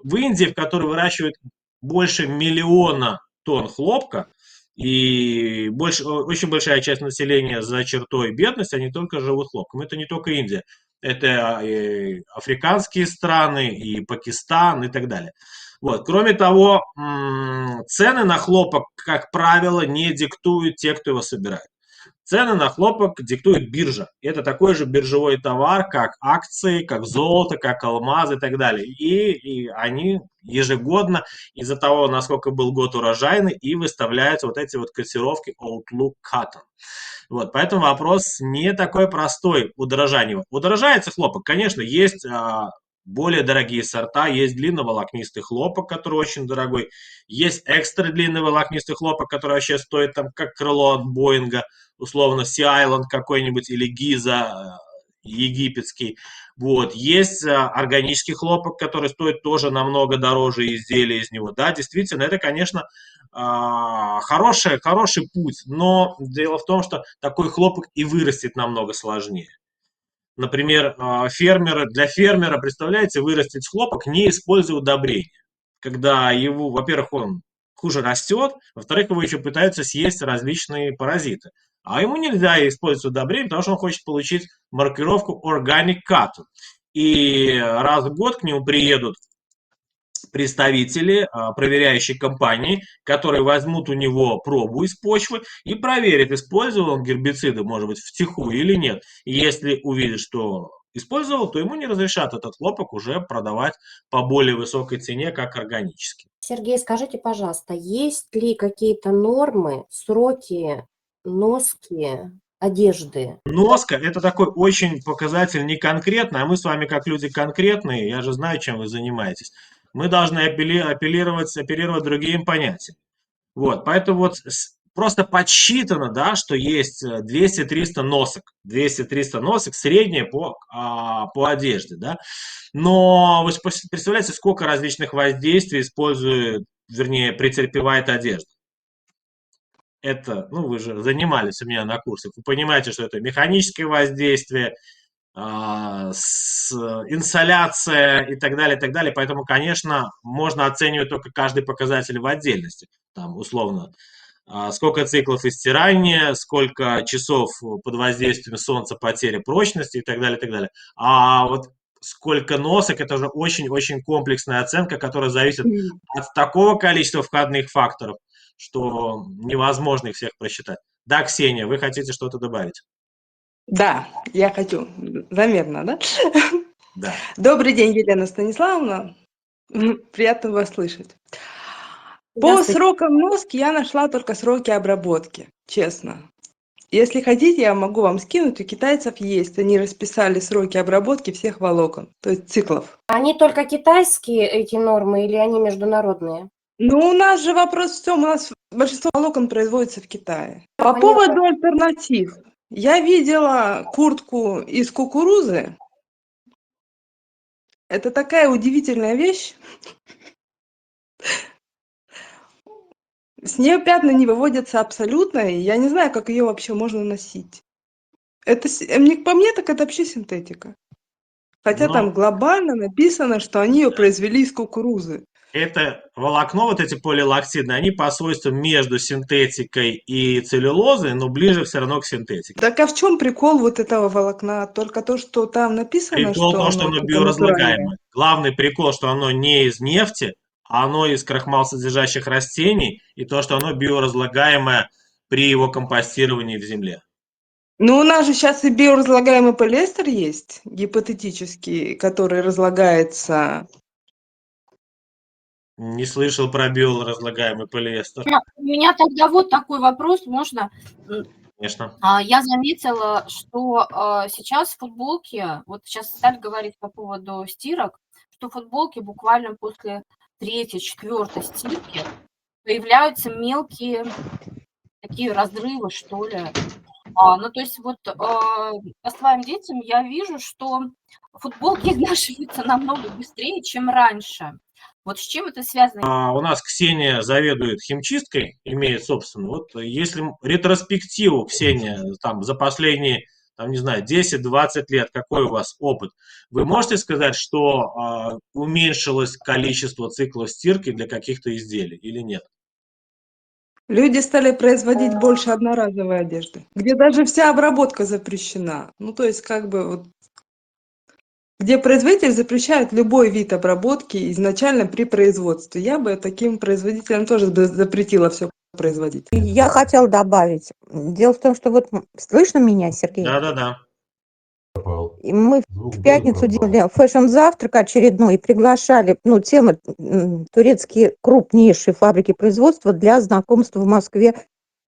В Индии, в которой выращивают больше 1 миллиона тонн хлопка, и очень большая часть населения за чертой бедности, они только живут хлопком. Это не только Индия, это и африканские страны, и Пакистан, и так далее. Вот. Кроме того, цены на хлопок, как правило, не диктуют те, кто его собирает. Цены на хлопок диктует биржа. Это такой же биржевой товар, как акции, как золото, как алмазы и так далее. И они ежегодно, из-за того, насколько был год урожайный, и выставляются вот эти вот котировки Outlook Cotton. Вот, поэтому вопрос не такой простой удорожание. Удорожается хлопок, конечно, есть более дорогие сорта, есть длинноволокнистый хлопок, который очень дорогой, есть экстра длинный волокнистый хлопок, который вообще стоит там как крыло от Боинга, условно Sea Island какой-нибудь или Гиза египетский. Вот. Есть органический хлопок, который стоит тоже намного дороже изделия из него. Да, действительно, это, конечно, хороший путь, но дело в том, что такой хлопок и вырастет намного сложнее. Например, для фермера, представляете, вырастить хлопок, не используя удобрения. Когда его, во-первых, он хуже растет, во-вторых, его еще пытаются съесть различные паразиты. А ему нельзя использовать удобрения, потому что он хочет получить маркировку Organic Cotton. И раз в год к нему приедут представители проверяющей компании, которые возьмут у него пробу из почвы и проверят, использовал он гербициды, может быть, втихую или нет. И если увидят, что использовал, то ему не разрешат этот хлопок уже продавать по более высокой цене, как органический. Сергей, скажите, пожалуйста, есть ли какие-то нормы, сроки носки одежды? Носка – это такой очень показатель не конкретный, а мы с вами как люди конкретные, я же знаю, чем вы занимаетесь. Мы должны оперировать другим понятием. Вот, поэтому вот просто подсчитано, да, что есть 200-300 носок. 200-300 носок среднее по одежде, да. Но вы представляете, сколько различных воздействий претерпевает одежда. Это, вы же занимались у меня на курсах, вы понимаете, что это механическое воздействие, инсоляция и так далее, и так далее. Поэтому, конечно, можно оценивать только каждый показатель в отдельности. Там, условно, сколько циклов истирания, сколько часов под воздействием солнца потери прочности и так далее, и так далее. А вот сколько носок, это уже очень-очень комплексная оценка, которая зависит от такого количества входных факторов, что невозможно их всех просчитать. Да, Ксения, вы хотите что-то добавить? Да, я хочу. Заметно, да? Да. Добрый день, Елена Станиславовна. Приятно вас слышать. По Здравствуйте. срокам носки я нашла только сроки обработки, честно. Если хотите, я могу вам скинуть, у китайцев есть. Они расписали сроки обработки всех волокон, то есть циклов. Они только китайские, эти нормы, или они международные? Ну, у нас же вопрос в том, у нас большинство волокон производится в Китае. По Понятно. поводу альтернатив. Я видела куртку из кукурузы. Это такая удивительная вещь. С нее пятна не выводятся абсолютно, и я не знаю, как ее вообще можно носить. По мне, так это вообще синтетика. Хотя там глобально написано, что они ее произвели из кукурузы. Это волокно, вот эти полилактидные, они по свойствам между синтетикой и целлюлозой, но ближе все равно к синтетике. Так а в чем прикол вот этого волокна? Только то, что там написано, Прикол в том, что оно биоразлагаемое. натуральное. Главный прикол, что оно не из нефти, а оно из крахмалсодержащих растений, и то, что оно биоразлагаемое при его компостировании в земле. Ну, у нас же сейчас и биоразлагаемый полиэстер есть, гипотетический, который разлагается. Не слышал про биоразлагаемый полиэстер. У меня тогда вот такой вопрос, можно? Конечно. Я заметила, что сейчас футболки, вот сейчас стали говорить по поводу стирок, что футболки буквально после третьей, четвертой стирке появляются мелкие такие разрывы, что ли. Ну, то есть вот по своим детям я вижу, что футболки изнашиваются намного быстрее, чем раньше. Вот с чем это связано? У нас Ксения заведует химчисткой, имеет собственную. Вот если ретроспективу, Ксения, там за последние, там, не знаю, 10-20 лет, какой у вас опыт, вы можете сказать, что уменьшилось количество циклов стирки для каких-то изделий или нет? Люди стали производить больше одноразовой одежды, где даже вся обработка запрещена. Ну, то есть, как бы, вот, где производитель запрещает любой вид обработки изначально при производстве. Я бы таким производителям тоже запретила все производить. Я хотела добавить. Дело в том, что вот слышно меня, Сергей? Да-да-да. И мы Звук в был пятницу пропал. делали фэшн-завтрак очередной и приглашали, темы турецкие крупнейшие фабрики производства для знакомства в Москве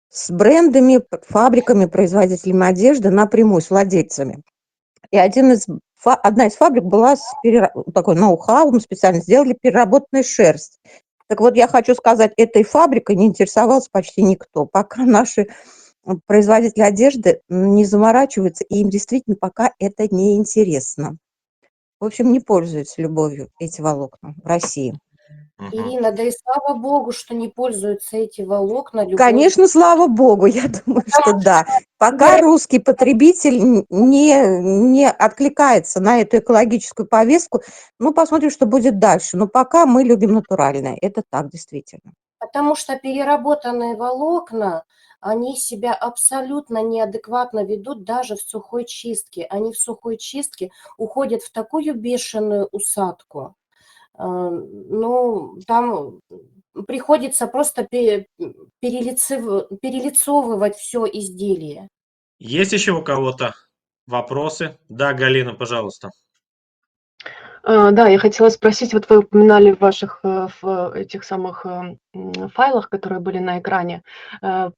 с брендами, фабриками, производителями одежды напрямую, с владельцами. И одна из фабрик была с такой ноу-хау, мы специально сделали переработанную шерсть. Так вот, я хочу сказать, этой фабрикой не интересовался почти никто. Пока наши производители одежды не заморачиваются, и им действительно пока это не интересно. В общем, не пользуются любовью эти волокна в России. Ирина, да и слава богу, что не пользуются эти волокна любовью. Конечно, слава богу, я думаю, что да. Пока русский потребитель не откликается на эту экологическую повестку, посмотрим, что будет дальше. Но пока мы любим натуральное. Это так, действительно. Потому что переработанные волокна, они себя абсолютно неадекватно ведут даже в сухой чистке. Они в сухой чистке уходят в такую бешеную усадку. Ну, там приходится просто перелицовывать все изделие. Есть еще у кого-то вопросы? Да, Галина, пожалуйста. Да, я хотела спросить, вот вы упоминали в ваших этих самых файлах, которые были на экране,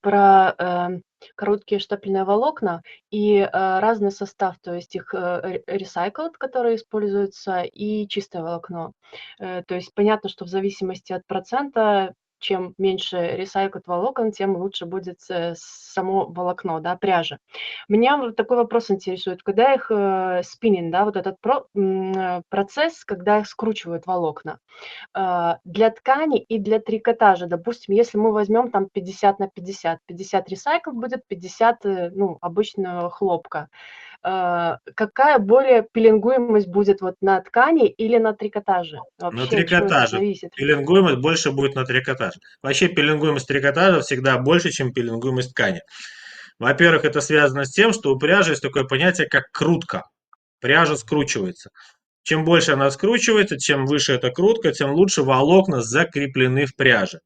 про короткие штапельные волокна и разный состав, то есть их recycled, которые используются, и чистое волокно. То есть понятно, что в зависимости от процента, чем меньше recycled волокон, тем лучше будет само волокно, да, пряжа. Меня вот такой вопрос интересует, когда их спиннинг, да, вот этот процесс, когда их скручивают волокна, для ткани и для трикотажа, допустим, если мы возьмем там 50 на 50, 50 recycle будет, 50, обычного хлопка. Какая более пилингуемость будет вот на ткани или на трикотаже? На Вообще, от чего это трикотаже. зависит? Пилингуемость больше будет на трикотаж. Вообще пилингуемость трикотажа всегда больше, чем пилингуемость ткани. Во-первых, это связано с тем, что у пряжи есть такое понятие, как крутка. Пряжа скручивается. Чем больше она скручивается, чем выше эта крутка, тем лучше волокна закреплены в пряже.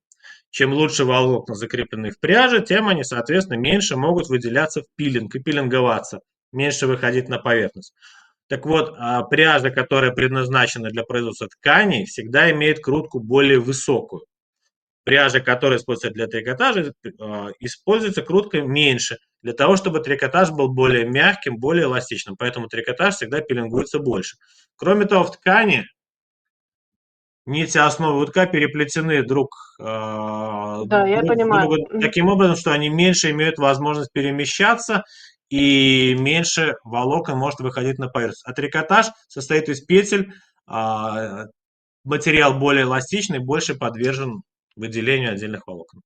Чем лучше волокна закреплены в пряже, тем они, соответственно, меньше могут выделяться в пилинг и пилинговаться, меньше выходить на поверхность. Так вот, пряжа, которая предназначена для производства тканей, всегда имеет крутку более высокую. Пряжа, которая используется для трикотажа, используется крутка меньше, для того, чтобы трикотаж был более мягким, более эластичным. Поэтому трикотаж всегда пилингуется больше. Кроме того, в ткани нити основы утка переплетены друг Да, я понимаю. друга таким образом, что они меньше имеют возможность перемещаться, и меньше волокон может выходить на поверхность. А трикотаж состоит из петель, материал более эластичный, больше подвержен выделению отдельных волокон.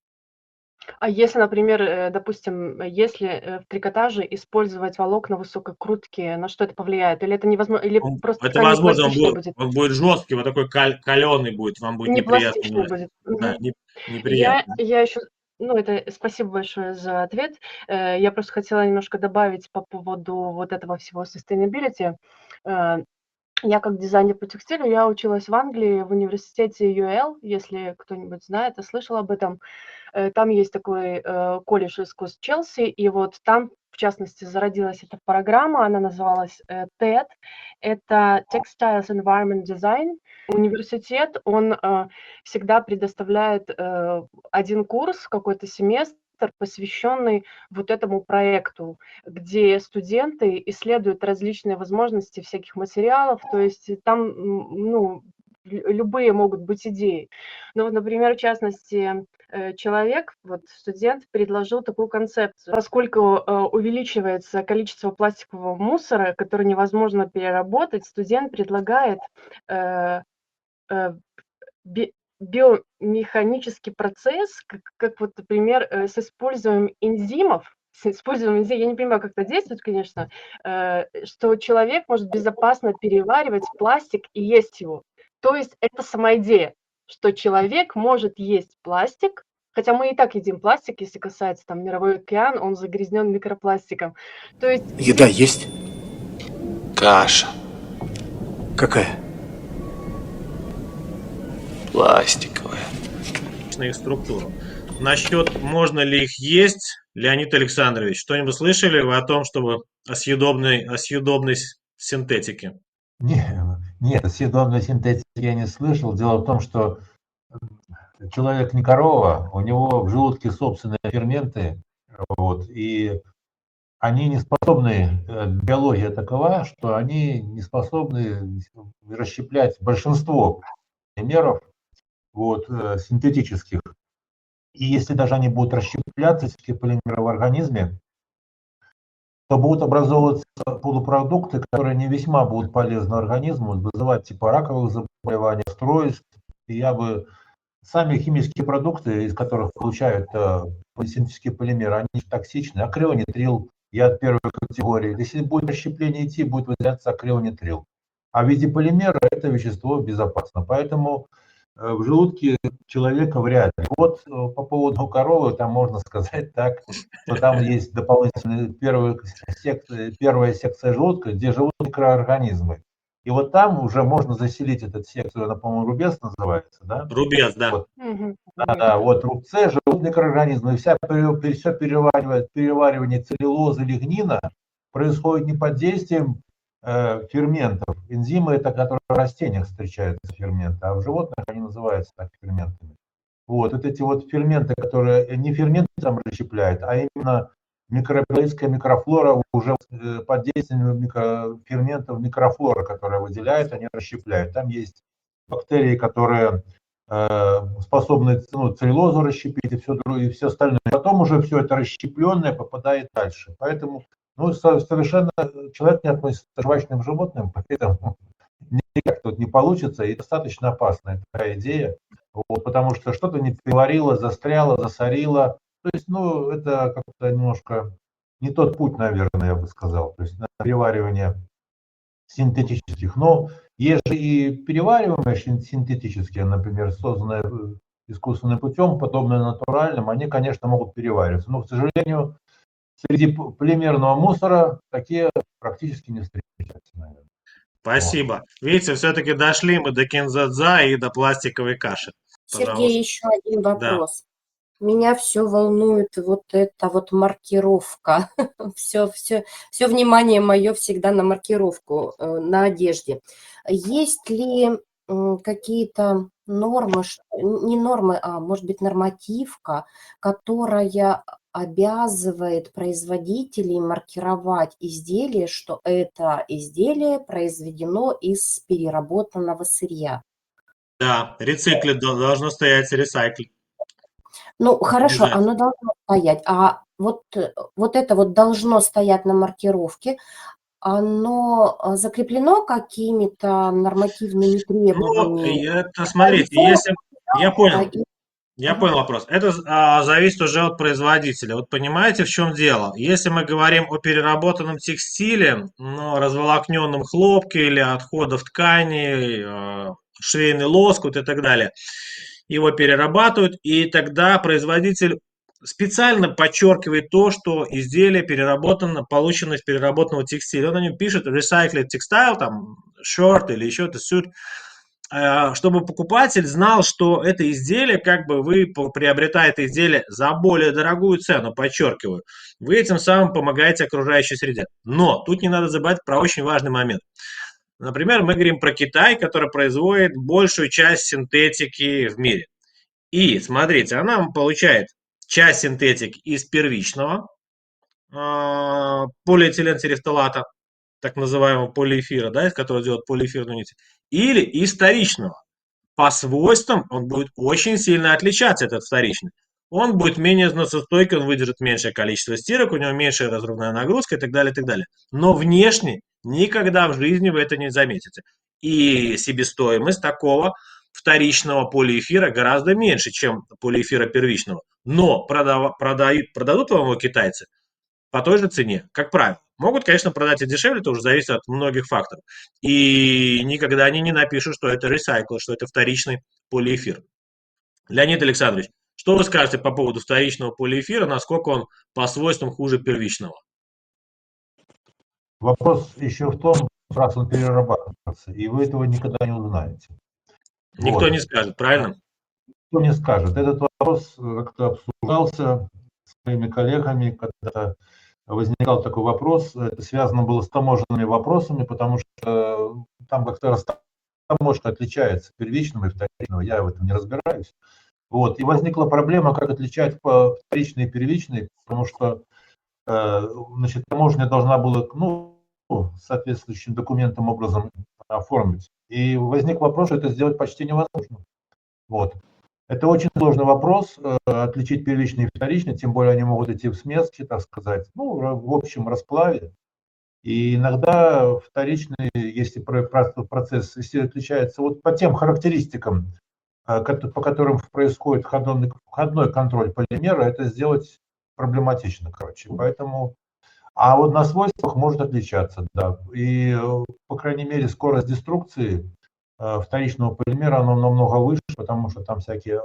А если, например, допустим, если в трикотаже использовать волокна высокой крутки, на что это повлияет? Или это невозможно, или просто Это ткань возможно, непластичная будет? он будет жесткий, вот такой каленый будет, вам будет неприятно. Непластичный будет. Да, Мгм. неприятно. Я еще, это спасибо большое за ответ. Я просто хотела немножко добавить по поводу вот этого всего sustainability. Я как дизайнер по текстилю, я училась в Англии в университете UL, если кто-нибудь знает и слышал об этом. Там есть такой колледж искусств Челси, и вот там, в частности, зародилась эта программа, она называлась TED, это Textiles Environment Design. Университет, он всегда предоставляет один курс, какой-то семестр, посвященный вот этому проекту, где студенты исследуют различные возможности всяких материалов, то есть там, любые могут быть идеи. Но вот, например, в частности, человек, вот студент, предложил такую концепцию. Поскольку увеличивается количество пластикового мусора, который невозможно переработать, студент предлагает э, э, биомеханический процесс, как вот, например, с использованием энзимов, я не понимаю, как это действует, конечно, что человек может безопасно переваривать пластик и есть его. То есть это сама идея, что человек может есть пластик, хотя мы и так едим пластик, если касается там мировой океан, он загрязнен микропластиком. То есть Еда есть? Каша. Какая? Пластиковая. Их структуру. Насчет, можно ли их есть, Леонид Александрович, что-нибудь слышали вы о том, чтобы о съедобной синтетике? Нет, о съедобной синтетике я не слышал. Дело в том, что человек не корова, у него в желудке собственные ферменты, вот, и они не способны, биология такова, что они не способны расщеплять большинство полимеров, вот, синтетических. И если даже они будут расщепляться, эти полимеры в организме, то будут образовываться полупродукты, которые не весьма будут полезны организму, вызывать типа раковых заболеваний, расстройств. И сами химические продукты, из которых получают синтетические полимеры, они токсичны. Акрилонитрил, яд первой категории. Если будет расщепление идти, будет выделяться акрилонитрил. А в виде полимера это вещество безопасно. Поэтому в желудке человека вряд ли. Вот по поводу коровы, там можно сказать так, что там есть дополнительная первая секция желудка, где живут микроорганизмы. И вот там уже можно заселить эту секцию, она, по-моему, рубец называется, да? Рубец, да. Вот. Да, вот в рубце живут микроорганизмы. И все переваривание целлюлозы, лигнина происходит не под действием ферментов. Энзимы, это которые в растениях встречаются ферменты, а в животных они называются так ферментами. Вот эти вот ферменты, которые не ферменты там расщепляют, а именно микробиологическая микрофлора уже под действием ферментов микрофлора, которая выделяет, они расщепляют. Там есть бактерии, которые способны целлюлозу расщепить и все остальное. Потом уже все это расщепленное попадает дальше. Поэтому совершенно человек не относится к жвачным животным, поэтому никак тут не получится, и достаточно опасная такая идея, вот, потому что что-то не переварило, застряло, засорило. То есть, это как-то немножко не тот путь, наверное, я бы сказал, то есть на переваривание синтетических. Но есть же и перевариваемые синтетические, например, созданные искусственным путем, подобные натуральным, они, конечно, могут перевариваться. Но, к сожалению, среди полимерного мусора такие практически не встречаются, наверное. Спасибо. Вот. Видите, все-таки дошли мы до кинзадза и до пластиковой каши. Сергей, еще один вопрос. Да. Меня все волнует вот эта вот маркировка. все внимание мое всегда на маркировку на одежде. Есть ли какие-то нормы, не нормы, а может быть нормативка, которая обязывает производителей маркировать изделие, что это изделие произведено из переработанного сырья? Да, рециклит должно стоять ресайкль. Ну, хорошо, оно должно стоять. А вот это вот должно стоять на маркировке, оно закреплено какими-то нормативными требованиями? Это, смотрите, если... Я понял вопрос. Это зависит уже от производителя. Вот понимаете, в чем дело? Если мы говорим о переработанном текстиле, разволокненном хлопке или отходов ткани, швейный лоскут и так далее, его перерабатывают, и тогда производитель специально подчеркивает то, что изделие переработано, получено из переработанного текстиля. Он на нем пишет recycled textile, там, shirt или еще это suit, чтобы покупатель знал, что это изделие, как бы вы, приобретая это изделие за более дорогую цену, подчеркиваю, вы этим самым помогаете окружающей среде. Но тут не надо забывать про очень важный момент. Например, мы говорим про Китай, который производит большую часть синтетики в мире. И, смотрите, она получает часть синтетики из первичного полиэтилентерефталата, так называемого полиэфира, да, из которого делают полиэфирную нить, или из вторичного. по свойствам он будет очень сильно отличаться, этот вторичный. Он будет менее износостойкий, он выдержит меньшее количество стирок, у него меньшая разрывная нагрузка и так далее, и так далее. Но внешне никогда в жизни вы это не заметите. И себестоимость такого вторичного полиэфира гораздо меньше, чем полиэфира первичного. Но продадут вам его китайцы по той же цене, как правило. Могут, конечно, продать и дешевле, это уже зависит от многих факторов. И никогда они не напишут, что это ресайкл, что это вторичный полиэфир. Леонид Александрович, что вы скажете по поводу вторичного полиэфира, насколько он по свойствам хуже первичного? Вопрос еще в том, раз он перерабатывается, и вы этого никогда не узнаете. Никто Вот. не скажет, правильно? Никто не скажет. Этот вопрос как-то обсуждался с моими коллегами, когда возникал такой вопрос. Это связано было с таможенными вопросами, потому что там как-то таможка отличается первичного и вторичного, я в этом не разбираюсь. Вот. И возникла проблема, как отличать вторичный и первичный, потому что значит, таможня должна была соответствующим документом образом оформить. И возник вопрос, что это сделать почти невозможно. Вот. Это очень сложный вопрос, отличить первичный и вторичный, тем более они могут идти в смеси, так сказать, в общем расплаве. И иногда вторичный, если процесс, если отличается вот по тем характеристикам, по которым происходит входной контроль полимера, это сделать проблематично, короче. Поэтому, а вот на свойствах может отличаться, да. И, по крайней мере, скорость деструкции вторичного полимера, оно намного выше, потому что там всякие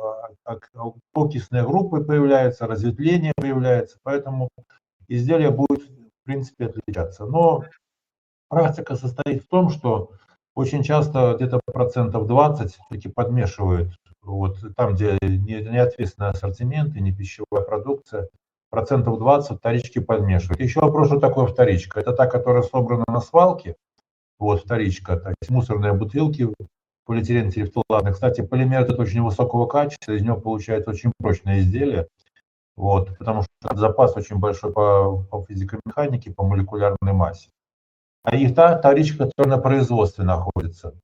окисные группы появляются, разветвления появляются, поэтому изделие будет, в принципе, отличаться. Но практика состоит в том, что очень часто где-то 20% таки подмешивают, вот там, где не ответственный ассортимент и не пищевая продукция, 20% вторички подмешивают. Еще вопрос, что такое вторичка? Это та, которая собрана на свалке, вот вторичка, то есть мусорные бутылки, полиэтилен терефталатный. Кстати, полимер этот очень высокого качества, из него получается очень прочное изделие, вот, потому что запас очень большой по физико-механике, по молекулярной массе. А и та вторичка, которая на производстве находится.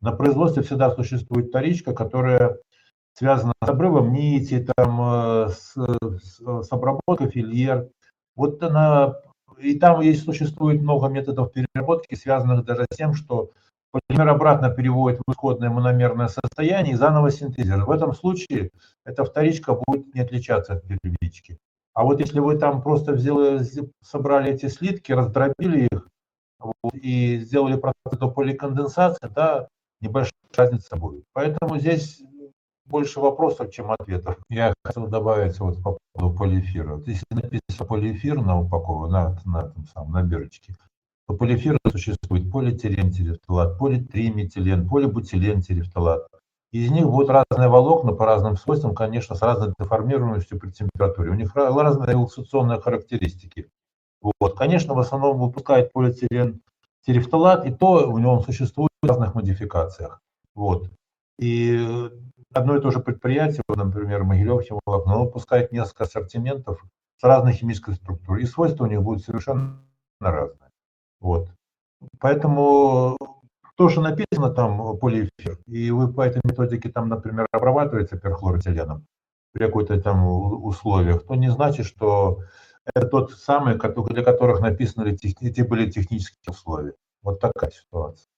На производстве всегда существует вторичка, которая связана с обрывом нити, там, с обработкой фильер. Вот она, и там существует много методов переработки, связанных даже с тем, что полимер обратно переводит в исходное мономерное состояние и заново синтезирует. В этом случае эта вторичка будет не отличаться от первички. А вот если вы там просто собрали эти слитки, раздробили их, вот, и сделали процесс поликонденсации, да, небольшая разница будет. Поэтому здесь больше вопросов, чем ответов. Я хотел добавить вот по поводу полиэфира. Вот если написано полиэфир на упаковке, на бирочке, то полиэфир существует полиэтилен терефталат, политриметилен, полибутилен терефталат. Из них будут разные волокна по разным свойствам, конечно, с разной деформированностью при температуре. У них разные релаксационные характеристики. Вот. Конечно, в основном выпускает полиэтилен терефталат, и то у него существует в разных модификациях. Вот. И одно и то же предприятие, например, Могилев химволокно, выпускает несколько ассортиментов с разной химической структурой, и свойства у них будут совершенно разные. Вот. Поэтому то, что написано там полиэфир, и вы по этой методике там, например, обрабатываете перхлорэтиленом при какой-то там условиях, то не значит, что это тот самый, для которых написаны эти были технические условия. Вот такая ситуация.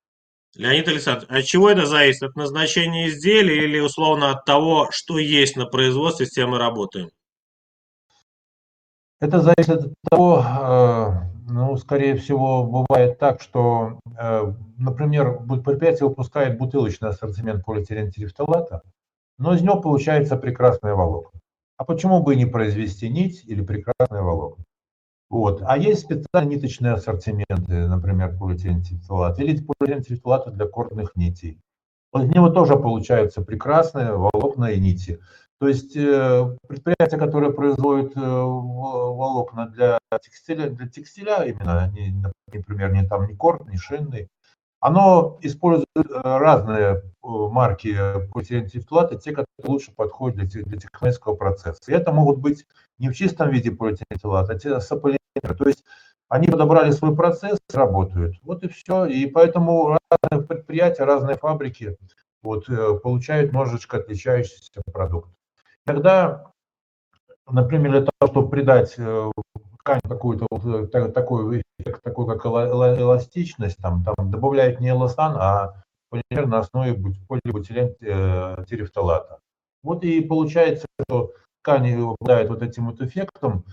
Леонид Александрович, от чего это зависит? От назначения изделия или условно от того, что есть на производстве, с тем мы работаем? Это зависит от того, скорее всего, бывает так, что, например, предприятие выпускает бутылочный ассортимент полиэтилен терефталата, но из него получается прекрасное волокна. А почему бы и не произвести нить или прекрасное волокна? Вот. А есть специальные ниточные ассортименты, например, полиэтилен терефталат или полиэтилен терефталат для кордных нитей. Вот из него тоже получаются прекрасные волокна и нити. То есть предприятие, которое производит волокна для текстиля именно, например, не корд, не шинный, оно использует разные марки полиэтилен терефталата, те, которые лучше подходят для технического процесса. И это могут быть не в чистом виде полиэтилен терефталат, а те сополимеры. То есть они подобрали свой процесс, работают. Вот и все. И поэтому разные предприятия, разные фабрики вот, получают немножечко отличающийся продукт. Тогда, например, для того, чтобы придать ткани какой-то вот, такой эффект, такой как эластичность, там добавляют не эластан, а полимер на основе полибутилен терефталата. Вот и получается, что ткани обладают вот этим вот эффектом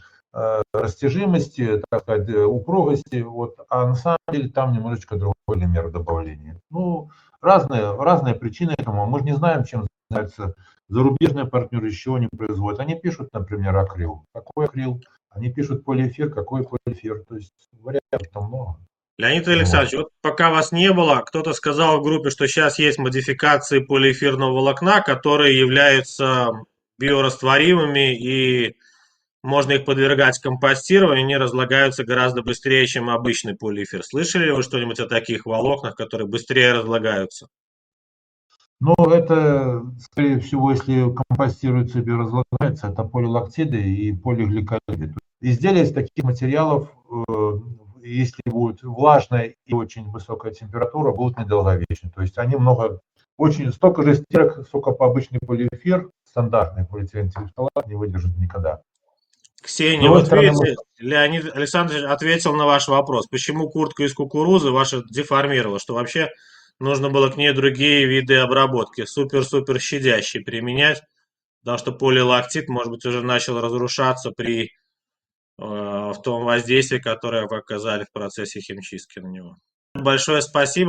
растяжимости, так сказать, упругости, вот, а на самом деле там немножечко другой полимер добавления. Ну, разные причины этому. Мы же не знаем, чем занимаются зарубежные партнеры, из чего они производят. Они пишут, например, акрил. Какой акрил? Они пишут полиэфир, какой полиэфир. То есть вариантов там много. Леонид Александрович, вот пока вас не было, кто-то сказал в группе, что сейчас есть модификации полиэфирного волокна, которые являются биорастворимыми и можно их подвергать компостированию, они разлагаются гораздо быстрее, чем обычный полиэфир. Слышали ли вы что-нибудь о таких волокнах, которые быстрее разлагаются? Ну, это, скорее всего, если компостируется и биоразлагается, это полилактиды и полигликолиды. Изделия из таких материалов, если будет влажная и очень высокая температура, будут недолговечны. То есть они столько же стирок, сколько по обычный полиэфир, стандартный полиэтилентерефталат не выдержит никогда. Ксения, вот видите, Леонид Александрович ответил на ваш вопрос, почему куртка из кукурузы ваша деформировала, что вообще нужно было к ней другие виды обработки, супер-супер щадящие применять, потому что полилактид, может быть, уже начал разрушаться в том воздействии, которое вы оказали в процессе химчистки на него. Большое спасибо.